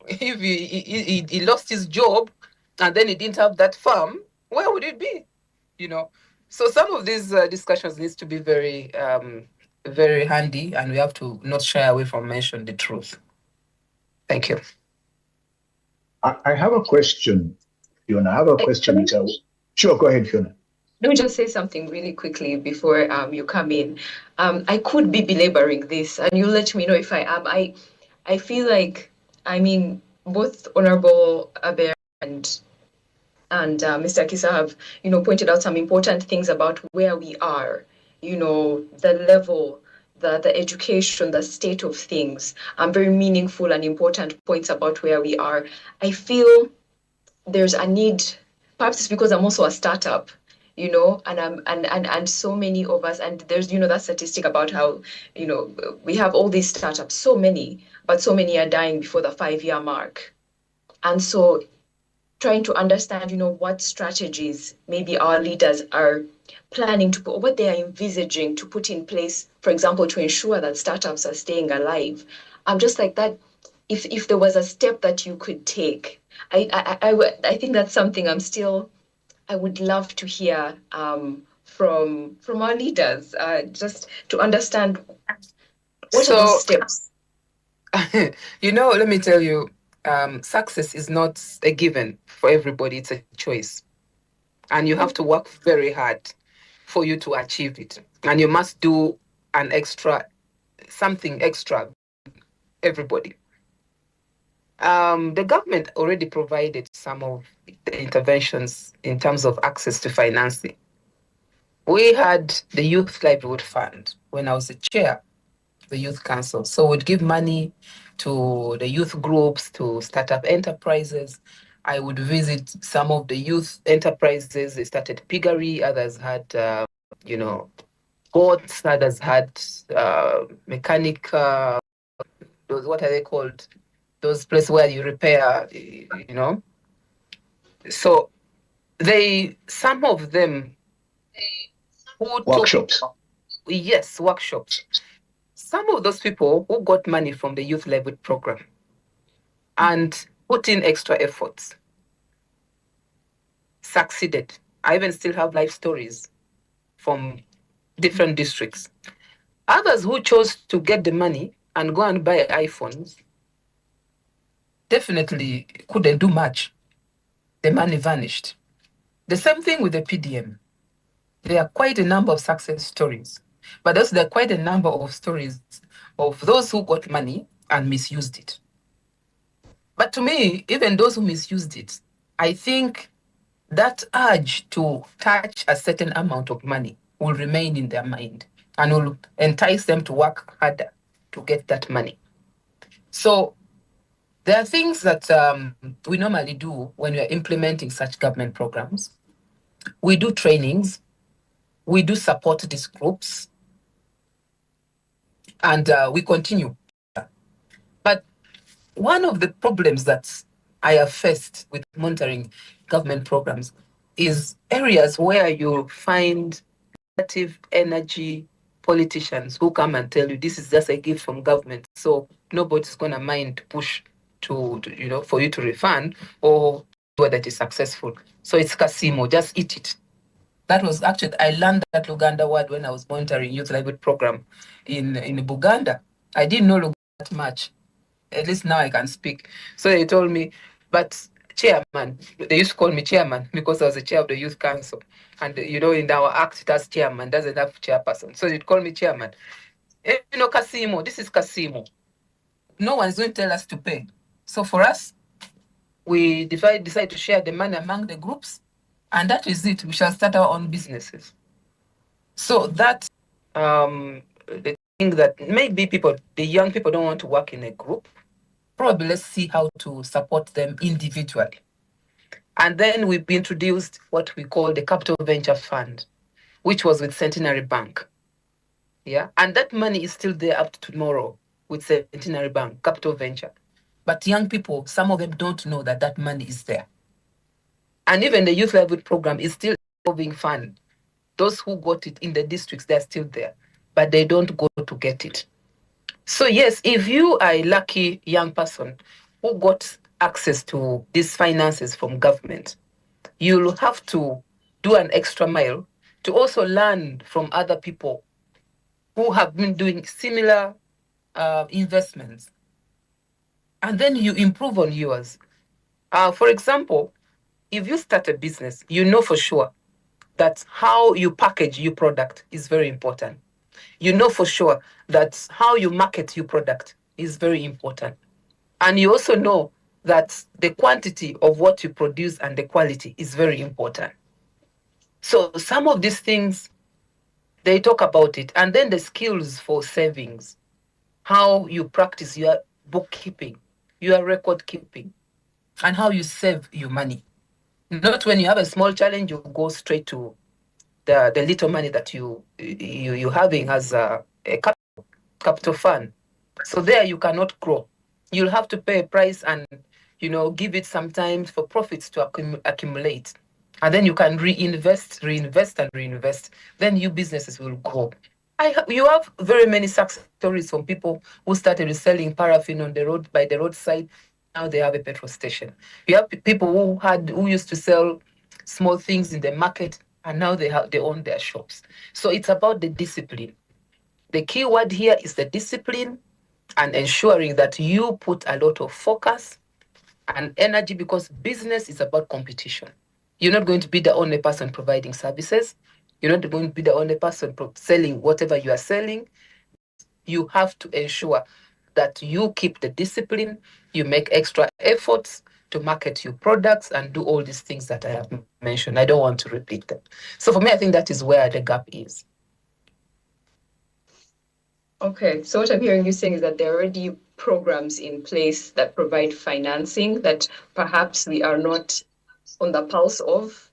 if he lost his job and then he didn't have that farm, where would it be? So some of these discussions needs to be very very handy, and we have to not shy away from mention the truth. Thank you. I have a question, Fiona. I have a question. Sure, go ahead, Fiona. Let me just say something really quickly before you come in. I could be belaboring this, and you let me know if I am. I feel like, both Honorable Aber and Mr. Akiso have, pointed out some important things about where we are, the level, the education, the state of things, very meaningful and important points about where we are. I feel there's a need, perhaps it's because I'm also a startup, and so many of us, and there's, that statistic about how, we have all these startups, so many, but so many are dying before the 5-year mark. And so trying to understand, what strategies maybe our leaders are planning to put, what they are envisaging to put in place, for example, to ensure that startups are staying alive. I'm just like that. If there was a step that you could take, I think that's something I would love to hear from our leaders, just to understand what are those steps. Let me tell you, success is not a given for everybody. It's a choice. And you have to work very hard for you to achieve it. And you must do something extra, everybody. The government already provided some of the interventions in terms of access to financing. We had the Youth Livelihood Fund when I was the chair of the Youth Council. So we'd give money to the youth groups to start up enterprises. I would visit some of the youth enterprises. They started piggery, others had, goats, others had mechanic, those, what are they called? Those places where you repair, So some of them who Workshops. Yes, workshops. Some of those people who got money from the Youth Livelihood Program and put in extra efforts succeeded. I even still have life stories from different districts. Others who chose to get the money and go and buy iPhones definitely couldn't do much. The money vanished. The same thing with the PDM. There are quite a number of success stories, but also there are quite a number of stories of those who got money and misused it. But to me, even those who misused it, I think that urge to touch a certain amount of money will remain in their mind and will entice them to work harder to get that money. So there are things that we normally do when we are implementing such government programs. We do trainings, we do support these groups, and we continue. But one of the problems that I have faced with monitoring government programs is areas where you find negative energy politicians who come and tell you this is just a gift from government, so nobody's going to mind to push to for you to refund or whether it is successful. So it's casimo, just eat it. That was actually, I learned that Luganda word when I was monitoring youth livelihood program in Buganda. I didn't know Luganda that much. At least now I can speak. So they told me, but chairman, they used to call me chairman because I was the chair of the youth council. And in our act, it has chairman, doesn't have chairperson. So they'd call me chairman. Casimo, this is Casimo. No one's going to tell us to pay. So for us, we decide to share the money among the groups. And that is it. We shall start our own businesses. So that the thing that maybe the young people don't want to work in a group. Probably let's see how to support them individually. And then we've introduced what we call the Capital Venture Fund, which was with Centenary Bank. Yeah. And that money is still there up to tomorrow with Centenary Bank, Capital Venture. But young people, some of them don't know that that money is there. And even the Youth Livelihood Program is still a revolving fund. Those who got it in the districts, they're still there, but they don't go to get it. So yes, if you are a lucky young person who got access to these finances from government, you'll have to do an extra mile to also learn from other people who have been doing similar investments. And then you improve on yours. For example, if you start a business, you know for sure that how you package your product is very important. You know for sure that how you market your product is very important. And you also know that the quantity of what you produce and the quality is very important. So some of these things, they talk about it. And then the skills for savings, how you practice your bookkeeping, your record keeping, and how you save your money. Not when you have a small challenge, you go straight to the little money that you're having as a capital fund. So there you cannot grow. You'll have to pay a price and give it some time for profits to accumulate. And then you can reinvest, and reinvest. Then your businesses will grow. You have very many success stories from people who started selling paraffin on the road, by the roadside. Now they have a petrol station. You have people who used to sell small things in the market, and now they own their shops. So it's about the discipline. The key word here is the discipline, and ensuring that you put a lot of focus and energy, because business is about competition. You're not going to be the only person providing services. You're not going to be the only person selling whatever you are selling. You have to ensure that you keep the discipline, you make extra efforts to market your products and do all these things that I have mentioned. I don't want to repeat them. So for me, I think that is where the gap is. Okay, so what I'm hearing you saying is that there are already programs in place that provide financing that perhaps we are not on the pulse of.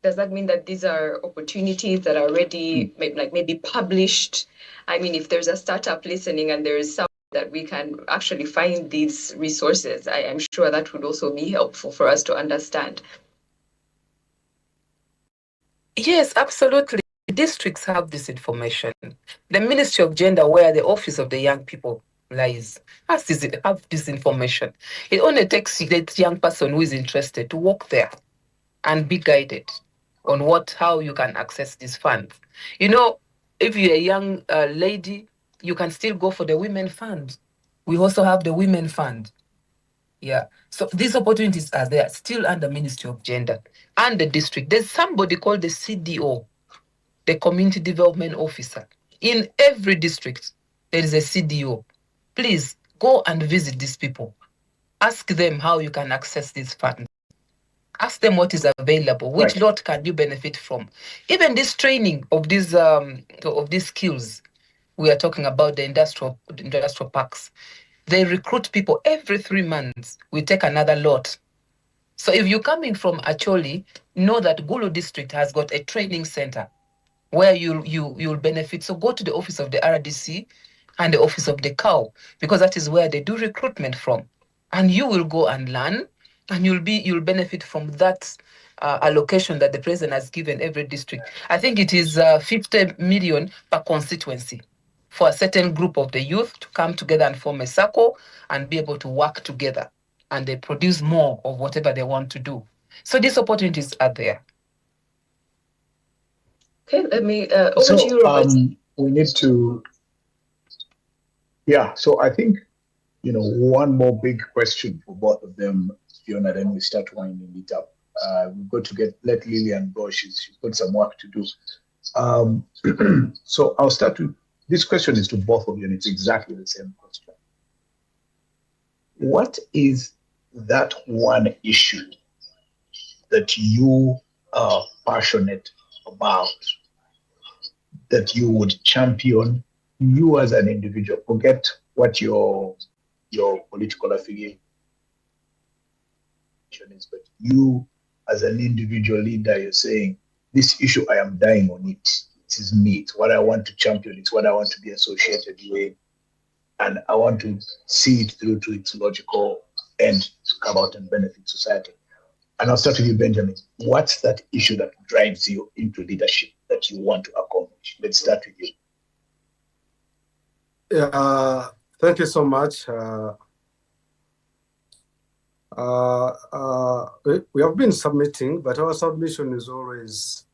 Does that mean that these are opportunities that are already maybe published? I mean, if there's a startup listening and there is some that we can actually find these resources, I am sure that would also be helpful for us to understand. Yes, absolutely. Districts have this information. The Ministry of Gender, where the Office of the Young People lies, have this information. It only takes that young person who is interested to walk there and be guided on how you can access these funds. If you're a young lady, you can still go for the Women Fund. We also have the Women Fund. Yeah. So these opportunities are there, still under Ministry of Gender and the district. There's somebody called the CDO, the Community Development Officer. In every district, there is a CDO. Please go and visit these people. Ask them how you can access these funds. Ask them what is available, which lot can you benefit from. Even this training of these skills, we are talking about the industrial parks. They recruit people every 3 months. We take another lot. So if you're coming from Acholi, know that Gulu district has got a training center where you'll benefit. So go to the office of the RDC and the office of the COW, because that is where they do recruitment from. And you will go and learn, and you'll benefit from that allocation that the president has given every district. I think it is 50 million per constituency for a certain group of the youth to come together and form a circle and be able to work together, and they produce more of whatever they want to do. So these opportunities are there. Okay, let me over to you, Robert. We need to, so I think, one more big question for both of them, Fiona, then we start winding it up. We've got to let Lillian go. She's got some work to do. So I'll start with, this question is to both of you, and it's exactly the same question. What is that one issue that you are passionate about, that you would champion, you as an individual? Forget what your political affiliation is, but you as an individual leader, you're saying, this issue, I am dying on it. It is me. It's what I want to champion. It's what I want to be associated with. And I want to see it through to its logical end to come out and benefit society. And I'll start with you, Benjamin. What's that issue that drives you into leadership that you want to accomplish? Let's start with you. Yeah, thank you so much. We have been submitting, but our submission is always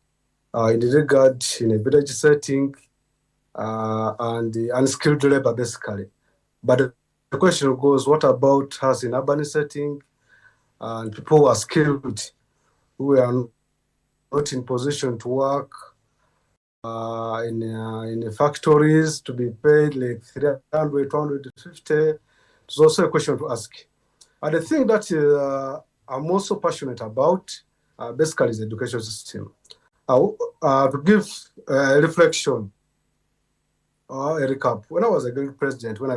in regard in a village setting and the unskilled labor, basically. But the question goes, what about us in urban setting and people who are skilled, who are not in position to work in factories to be paid like 300, 250? It's also a question to ask. And the thing that I'm also passionate about, basically, is the education system. To give a reflection, a recap. When I was a guild president, when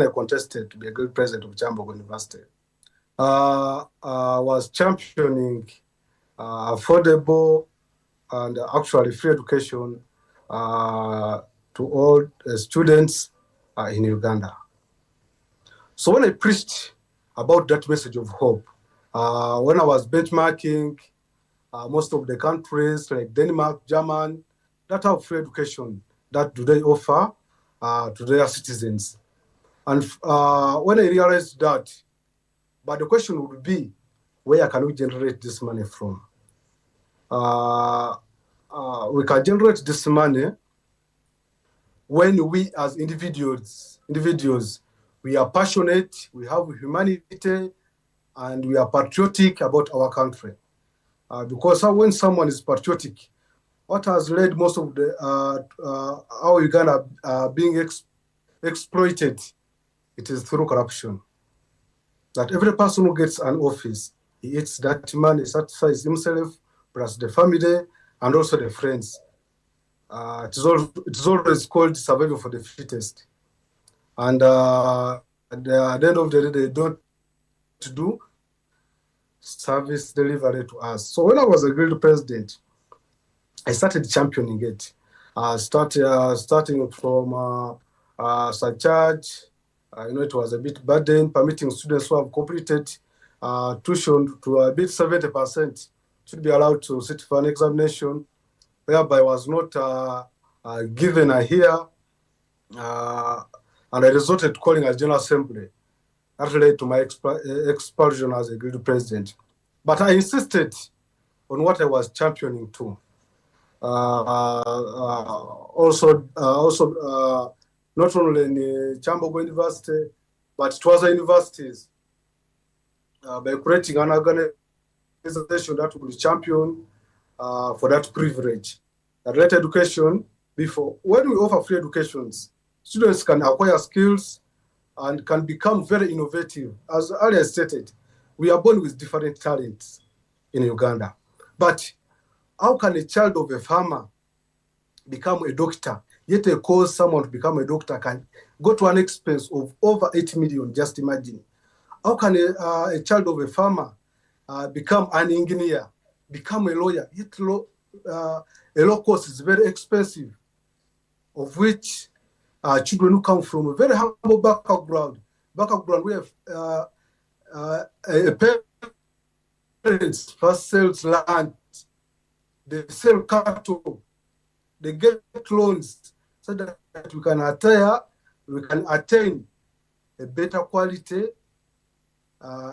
I contested to be a guild president of Chambogo University, I was championing affordable and actually free education to all students in Uganda. So when I preached about that message of hope, when I was benchmarking most of the countries like Denmark, Germany, that have free education that do they offer to their citizens. And when I realized that, but the question would be, where can we generate this money from? We can generate this money when we as individuals, we are passionate, we have humanity, and we are patriotic about our country. Because when someone is patriotic, what has led most of the how Uganda being exploited, it is through corruption. That every person who gets an office, he eats that money, satisfies himself, plus the family, and also the friends. It is always called survival for the fittest. And at the end of the day, they don't do service delivery to us. So when I was a guild president, I started championing it. Starting from surcharge. It was a bit burden, permitting students who have completed tuition to a bit 70% should be allowed to sit for an examination, whereby I was not given a hear, and I resorted to calling a general assembly. That led to my expulsion as a guild president. But I insisted on what I was championing too. Also, not only in Chambogo University, but to other universities, by creating an organization that will champion for that privilege. That let education when we offer free educations, students can acquire skills and can become very innovative. As earlier stated, we are born with different talents in Uganda. But how can a child of a farmer become a doctor? Yet a cause someone to become a doctor can go to an expense of over 8 million, just imagine. How can a child of a farmer become an engineer, become a lawyer? Yet a law course is very expensive, of which children who come from a very humble background where parents first sells land, they sell cattle, they get loans so that we can attain a better quality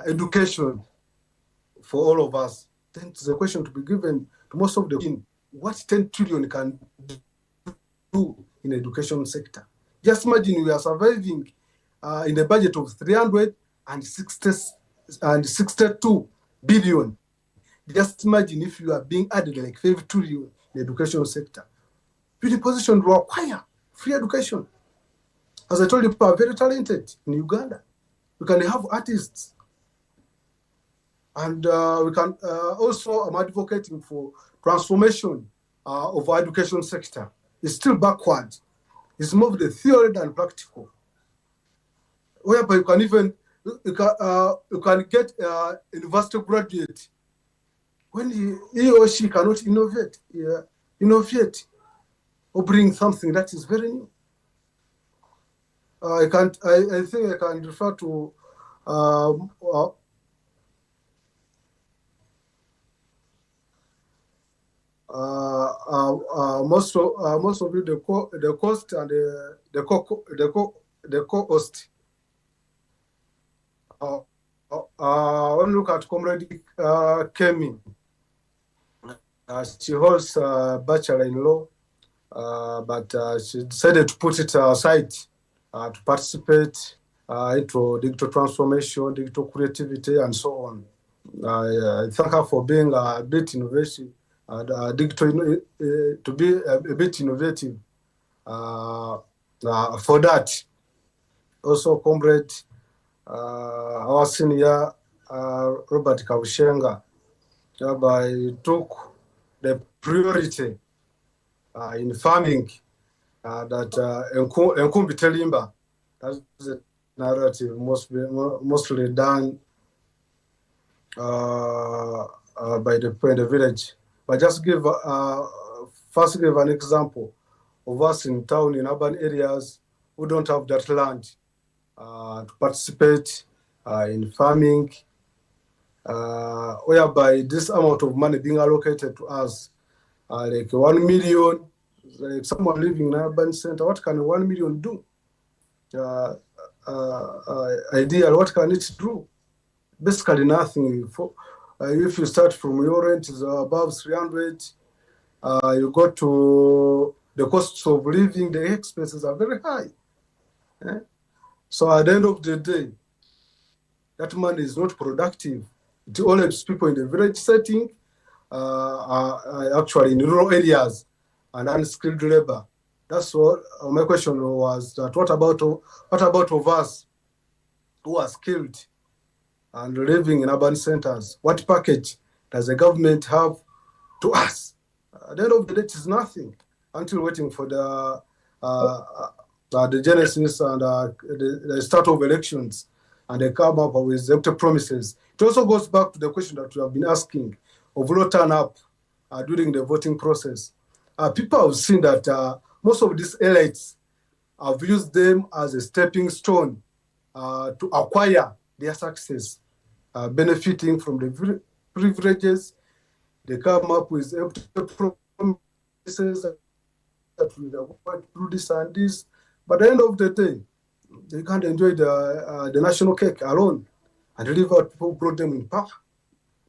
education for all of us. Then it's a question to be given to most of the what 10 trillion can do in the education sector. Just imagine we are surviving in a budget of 362 billion. Just imagine if you are being added like 5 trillion in the education sector. You're in a position to acquire free education. As I told you, people are very talented in Uganda. We can have artists. And we can also, I'm advocating for transformation of our education sector. It's still backward. It's more of the theory than practical. Whereby you can get a university graduate when he or she cannot innovate or bring something that is very new. I think I can refer to most of you the cost and the co-host. When we look at Comrade Kemi, she holds a bachelor in law, but she decided to put it aside to participate into digital transformation, digital creativity, and so on. I thank her for being a bit innovative, to be a bit innovative for that. Also, Comrade, our senior Robert Kabushenga, took the priority in farming that Nkumbi Telimba, that's the narrative mostly done by the village. But just first give an example of us in town, in urban areas who don't have that land. to participate in farming, whereby this amount of money being allocated to us, like 1 million, like someone living in an urban center, what can 1 million do? Ideal, what can it do? Basically nothing. If you start from your rent is above 300, you go to the costs of living, the expenses are very high. So at the end of the day, that money is not productive. It only helps people in the village setting, actually in rural areas and unskilled labor. That's what my question was. That what about of us who are skilled and living in urban centers? What package does the government have to us? At the end of the day, it is nothing until waiting for the genesis and the start of elections, and they come up with empty promises. It also goes back to the question that you have been asking of no turn up during the voting process. People have seen that most of these elites have used them as a stepping stone to acquire their success, benefiting from the privileges. They come up with empty promises that we are going to do this and this, but at the end of the day, they can't enjoy the national cake alone and leave out people who brought them in power.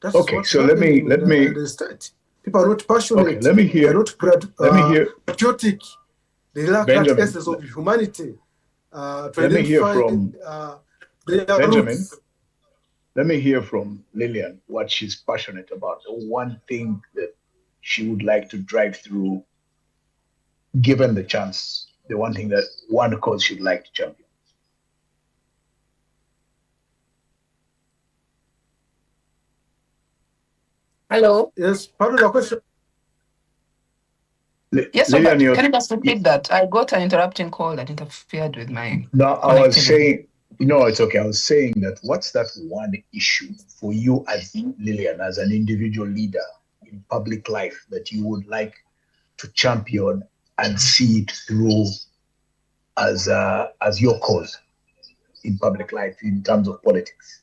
That's Okay, so let me in the state. People are not passionate. Okay, let me hear. They're not patriotic. They lack that essence of humanity. Let me hear from Benjamin. Roots. Let me hear from Lillian what she's passionate about. The one thing that she would like to drive through, given the chance. The one thing one cause she'd like to champion. Hello. Yes, pardon the question. Yes, Robert, can you just repeat that? I got an interrupting call that interfered with my. No, I was saying, it's okay. I was saying that what's that one issue for you as Lillian, as an individual leader in public life that you would like to champion and see it through as your cause in public life in terms of politics?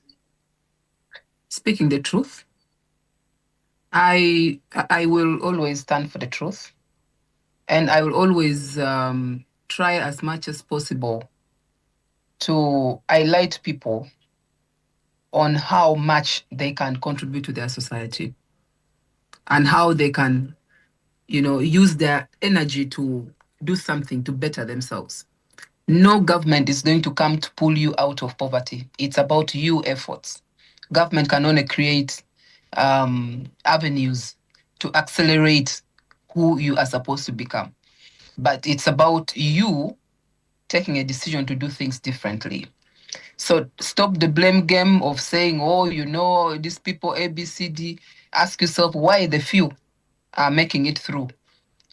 Speaking the truth. I will always stand for the truth, and I will always try as much as possible to highlight people on how much they can contribute to their society and how they can, use their energy to do something to better themselves. No government is going to come to pull you out of poverty. It's about you efforts. Government can only create avenues to accelerate who you are supposed to become. But it's about you taking a decision to do things differently. So stop the blame game of saying, these people A, B, C, D. Ask yourself why the few are making it through.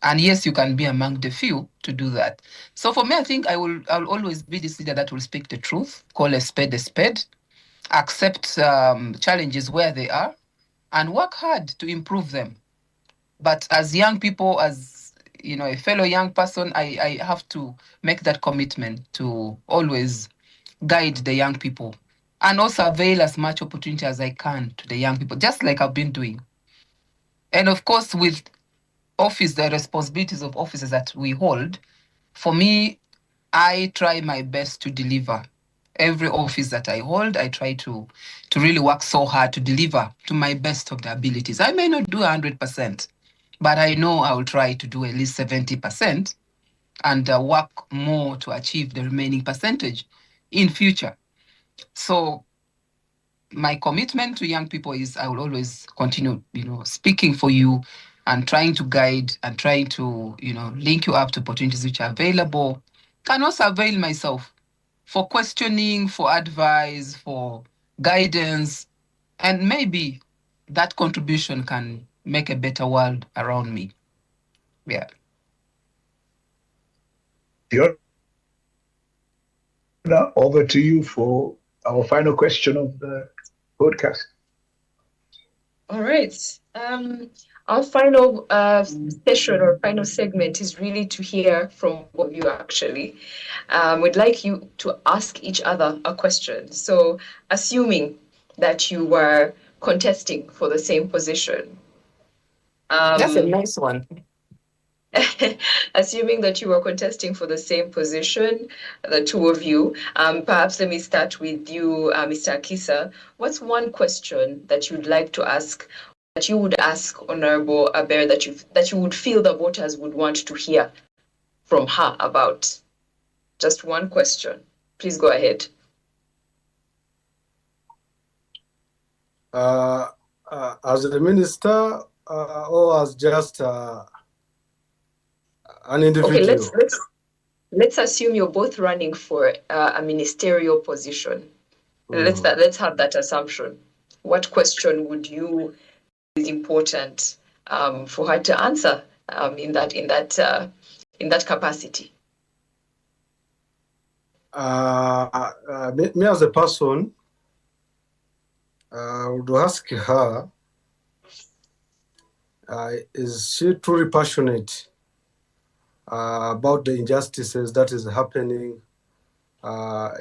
And yes, you can be among the few to do that. So for me, I think I'll always be this leader that will speak the truth, call a spade, accept challenges where they are, and work hard to improve them. But as young people, as a fellow young person, I have to make that commitment to always guide the young people and also avail as much opportunity as I can to the young people, just like I've been doing. And of course, with the responsibilities of offices that we hold, for me, I try my best to deliver. Every office that I hold, I try to really work so hard to deliver to my best of the abilities. I may not do 100%, but I know I will try to do at least 70% and work more to achieve the remaining percentage in future. So my commitment to young people is I will always continue, speaking for you and trying to guide and trying to, link you up to opportunities which are available. Can also avail myself for questioning, for advice, for guidance, and maybe that contribution can make a better world around me. Yeah. Now over to you for our final question of the podcast. All right. Our final session or final segment is really to hear from both of you, actually. We'd like you to ask each other a question. So, assuming that you were contesting for the same position. That's a nice one. Assuming that you were contesting for the same position, the two of you, perhaps let me start with you, Mr. Akiso. What's one question that you'd like to ask, that you would ask Honorable Aber, that you would feel the voters would want to hear from her about? Just one question. Please go ahead. As a minister or as just an individual? Okay, let's assume you're both running for a ministerial position. Let's have that assumption. What question would you is important for her to answer in that capacity? Me as a person, I would ask her, is she truly passionate about the injustices that is happening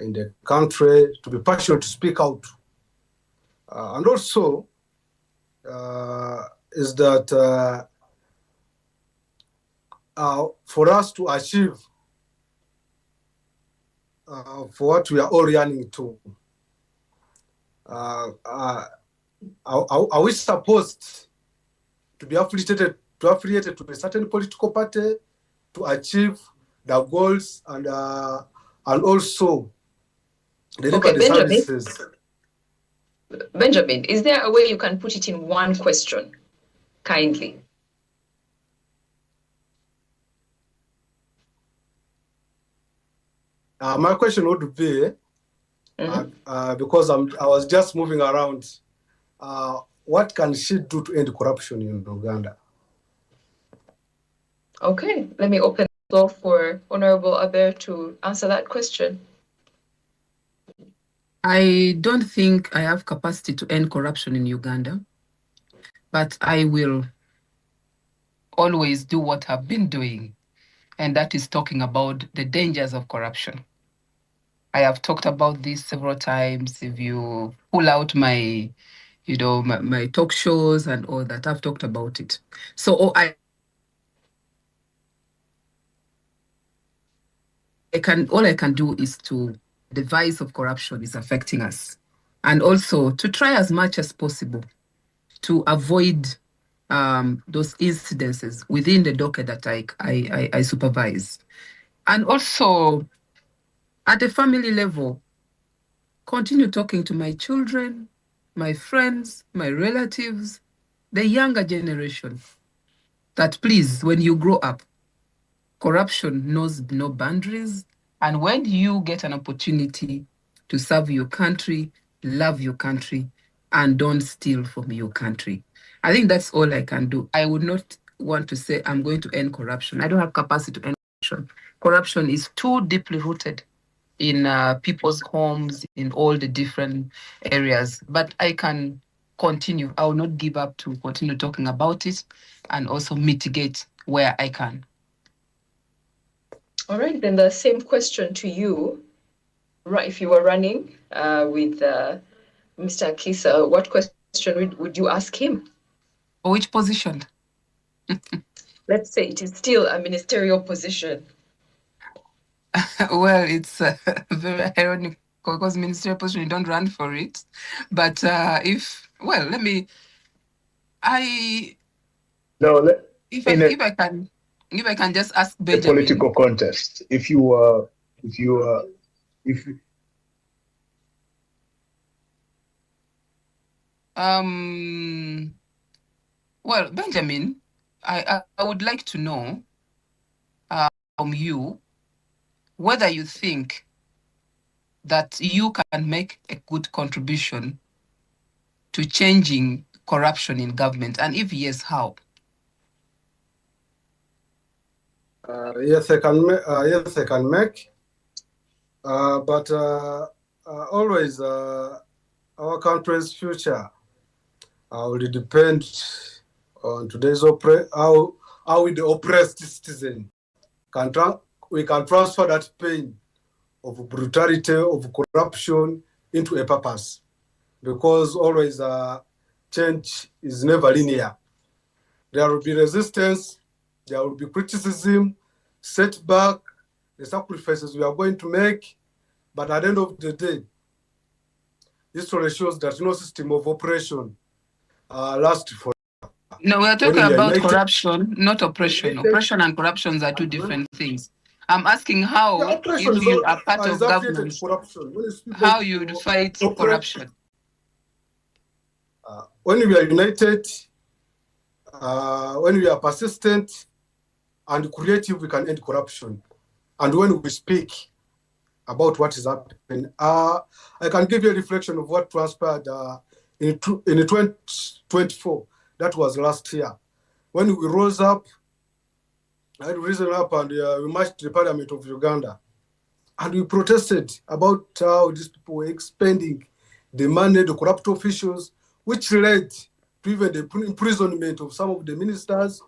in the country, to be passionate to speak out? And also, is that for us to achieve for what we are all yearning to, are we supposed to be affiliated to a certain political party to achieve the goals and also deliver the services? Benjamin, is there a way you can put it in one question, kindly? My question would be, because I was just moving around, what can she do to end corruption in Uganda? Okay, let me open the floor for Honorable Aber to answer that question. I don't think I have capacity to end corruption in Uganda, but I will always do what I've been doing, and that is talking about the dangers of corruption. I have talked about this several times. If you pull out my talk shows and all that, I've talked about it. So all I can do is to, the vice of corruption is affecting us, and also to try as much as possible to avoid those incidences within the docket that I supervise. And also at the family level, continue talking to my children, my friends, my relatives, the younger generation, that please, when you grow up, corruption knows no boundaries. And when you get an opportunity to serve your country, love your country, and don't steal from your country. I think that's all I can do. I would not want to say I'm going to end corruption. I don't have capacity to end corruption. Corruption is too deeply rooted in people's homes, in all the different areas. But I can continue. I will not give up to continue talking about it and also mitigate where I can. All right, then the same question to you. Right, if you were running with Mr. Akiso, what question would you ask him? Which position? Let's say it is still a ministerial position. Well, it's very ironic because ministerial position, you don't run for it. But if I can just ask Benjamin. A political contest. Well, Benjamin, I would like to know from you whether you think that you can make a good contribution to changing corruption in government, and if yes, how? Yes, I can make. But always our country's future will depend on today's how the oppressed citizen we can transfer that pain of brutality, of corruption into a purpose, because always change is never linear. There will be resistance, there will be criticism, setback, the sacrifices we are going to make, but at the end of the day, history shows that no system of oppression lasts for. No, we're talking about corruption, not oppression. Oppression and corruption are two different things. I'm asking how, if you are part of government, how you would fight corruption. When we are united, when we are persistent and creative, we can end corruption. And when we speak about what is happening, I can give you a reflection of what transpired in 2024. That was last year. When we rose up, I had risen up and we marched to the Parliament of Uganda. And we protested about how these people were expending the money, the corrupt officials, which led to even the imprisonment of some of the ministers,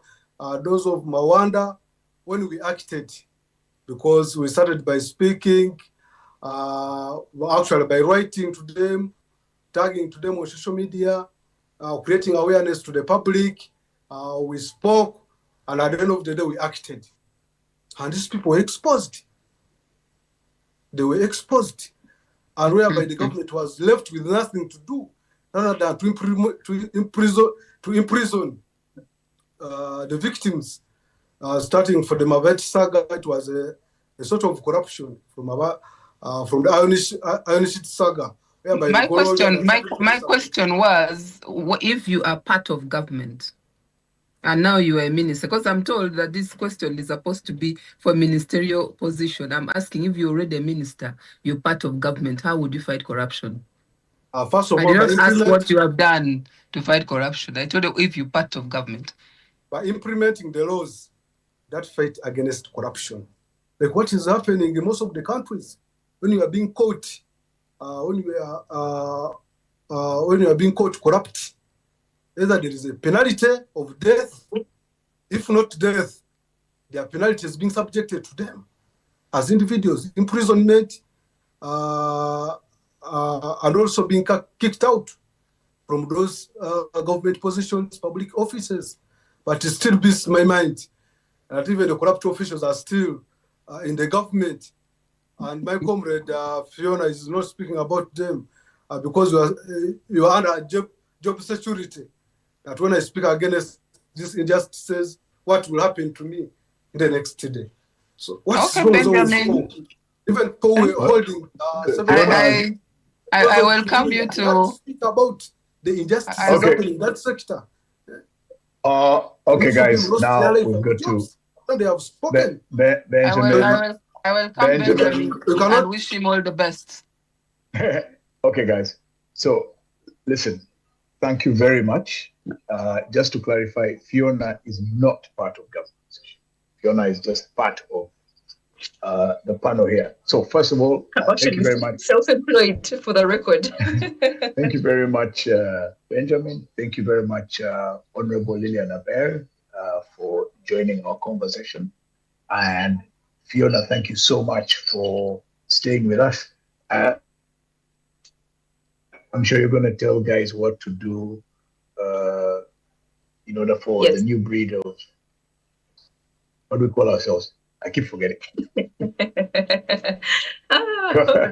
those of Mawanda, when we acted, because we started by speaking, actually by writing to them, tagging to them on social media, creating awareness to the public. We spoke, and at the end of the day, we acted. And these people were exposed. They were exposed, and whereby the government was left with nothing to do rather than to imprison the victims. Starting from the Mavet saga, it was a sort of corruption from the Iron Sheet saga. My question was, if you are part of government and now you are a minister, because I'm told that this question is supposed to be for ministerial position. I'm asking, if you're already a minister, you're part of government, how would you fight corruption? First of all, I did not ask what you have done to fight corruption. I told you if you're part of government. By implementing the laws that fight against corruption. Like what is happening in most of the countries, when you are being caught, when you are being caught corrupt, either there is a penalty of death, if not death, their penalty is being subjected to them as individuals, imprisonment, and also being kicked out from those government positions, public offices. But it still beats my mind that even the corrupt officials are still in the government. And my comrade Fiona is not speaking about them because you are under job security. That when I speak against this injustices, what will happen to me in the next day? So what's wrong with even though we're holding I welcome you to speak about the injustices happening in that sector. Okay, guys. Now we've got to. They have spoken. Benjamin. I will come Benjamin and wish him all the best. Okay, guys. So, listen. Thank you very much. Just to clarify, Fiona is not part of government. Fiona is just part of the panel here. So, first of all, thank you very much. Self-employed, for the record. Thank you very much, Benjamin. Thank you very much, Honorable Lillian Aber, for joining our conversation. And Fiona, thank you so much for staying with us. I'm sure you're going to tell guys what to do in order for the new breed of, what do we call ourselves? I keep forgetting. The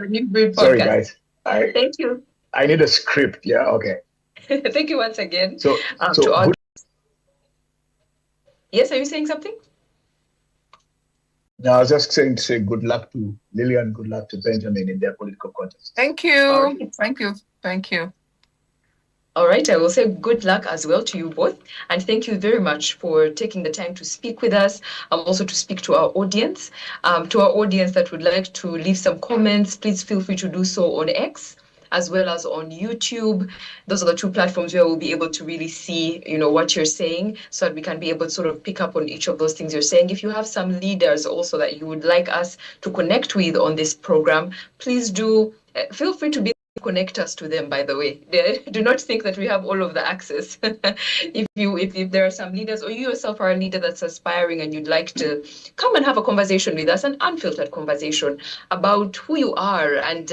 new breed podcast. Sorry, guys. Thank you. I need a script. Yeah, okay. Thank you once again. So yes, are you saying something? No, I was just saying to say good luck to Lillian, good luck to Benjamin in their political contest. Thank you. Thank you. Thank you. All right, I will say good luck as well to you both. And thank you very much for taking the time to speak with us, also to speak to our audience. To our audience that would like to leave some comments, please feel free to do so on X, as well as on YouTube. Those are the two platforms where we'll be able to really see, what you're saying, so that we can be able to sort of pick up on each of those things you're saying. If you have some leaders also that you would like us to connect with on this program, please do feel free to be connect us to them, by the way. Do not think that we have all of the access. If there are some leaders, or you yourself are a leader that's aspiring and you'd like to come and have a conversation with us, an unfiltered conversation about who you are and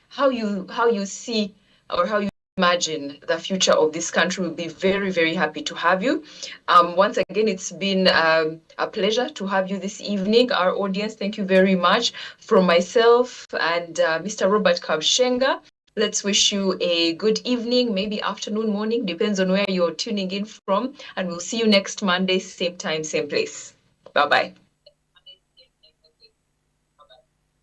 how you see or how you imagine the future of this country, we'll be very, very happy to have you. Once again, it's been a pleasure to have you this evening. Our audience, thank you very much. From myself and Mr. Robert Kabshenga, let's wish you a good evening, maybe afternoon, morning, depends on where you're tuning in from. And we'll see you next Monday, same time, same place. Bye-bye.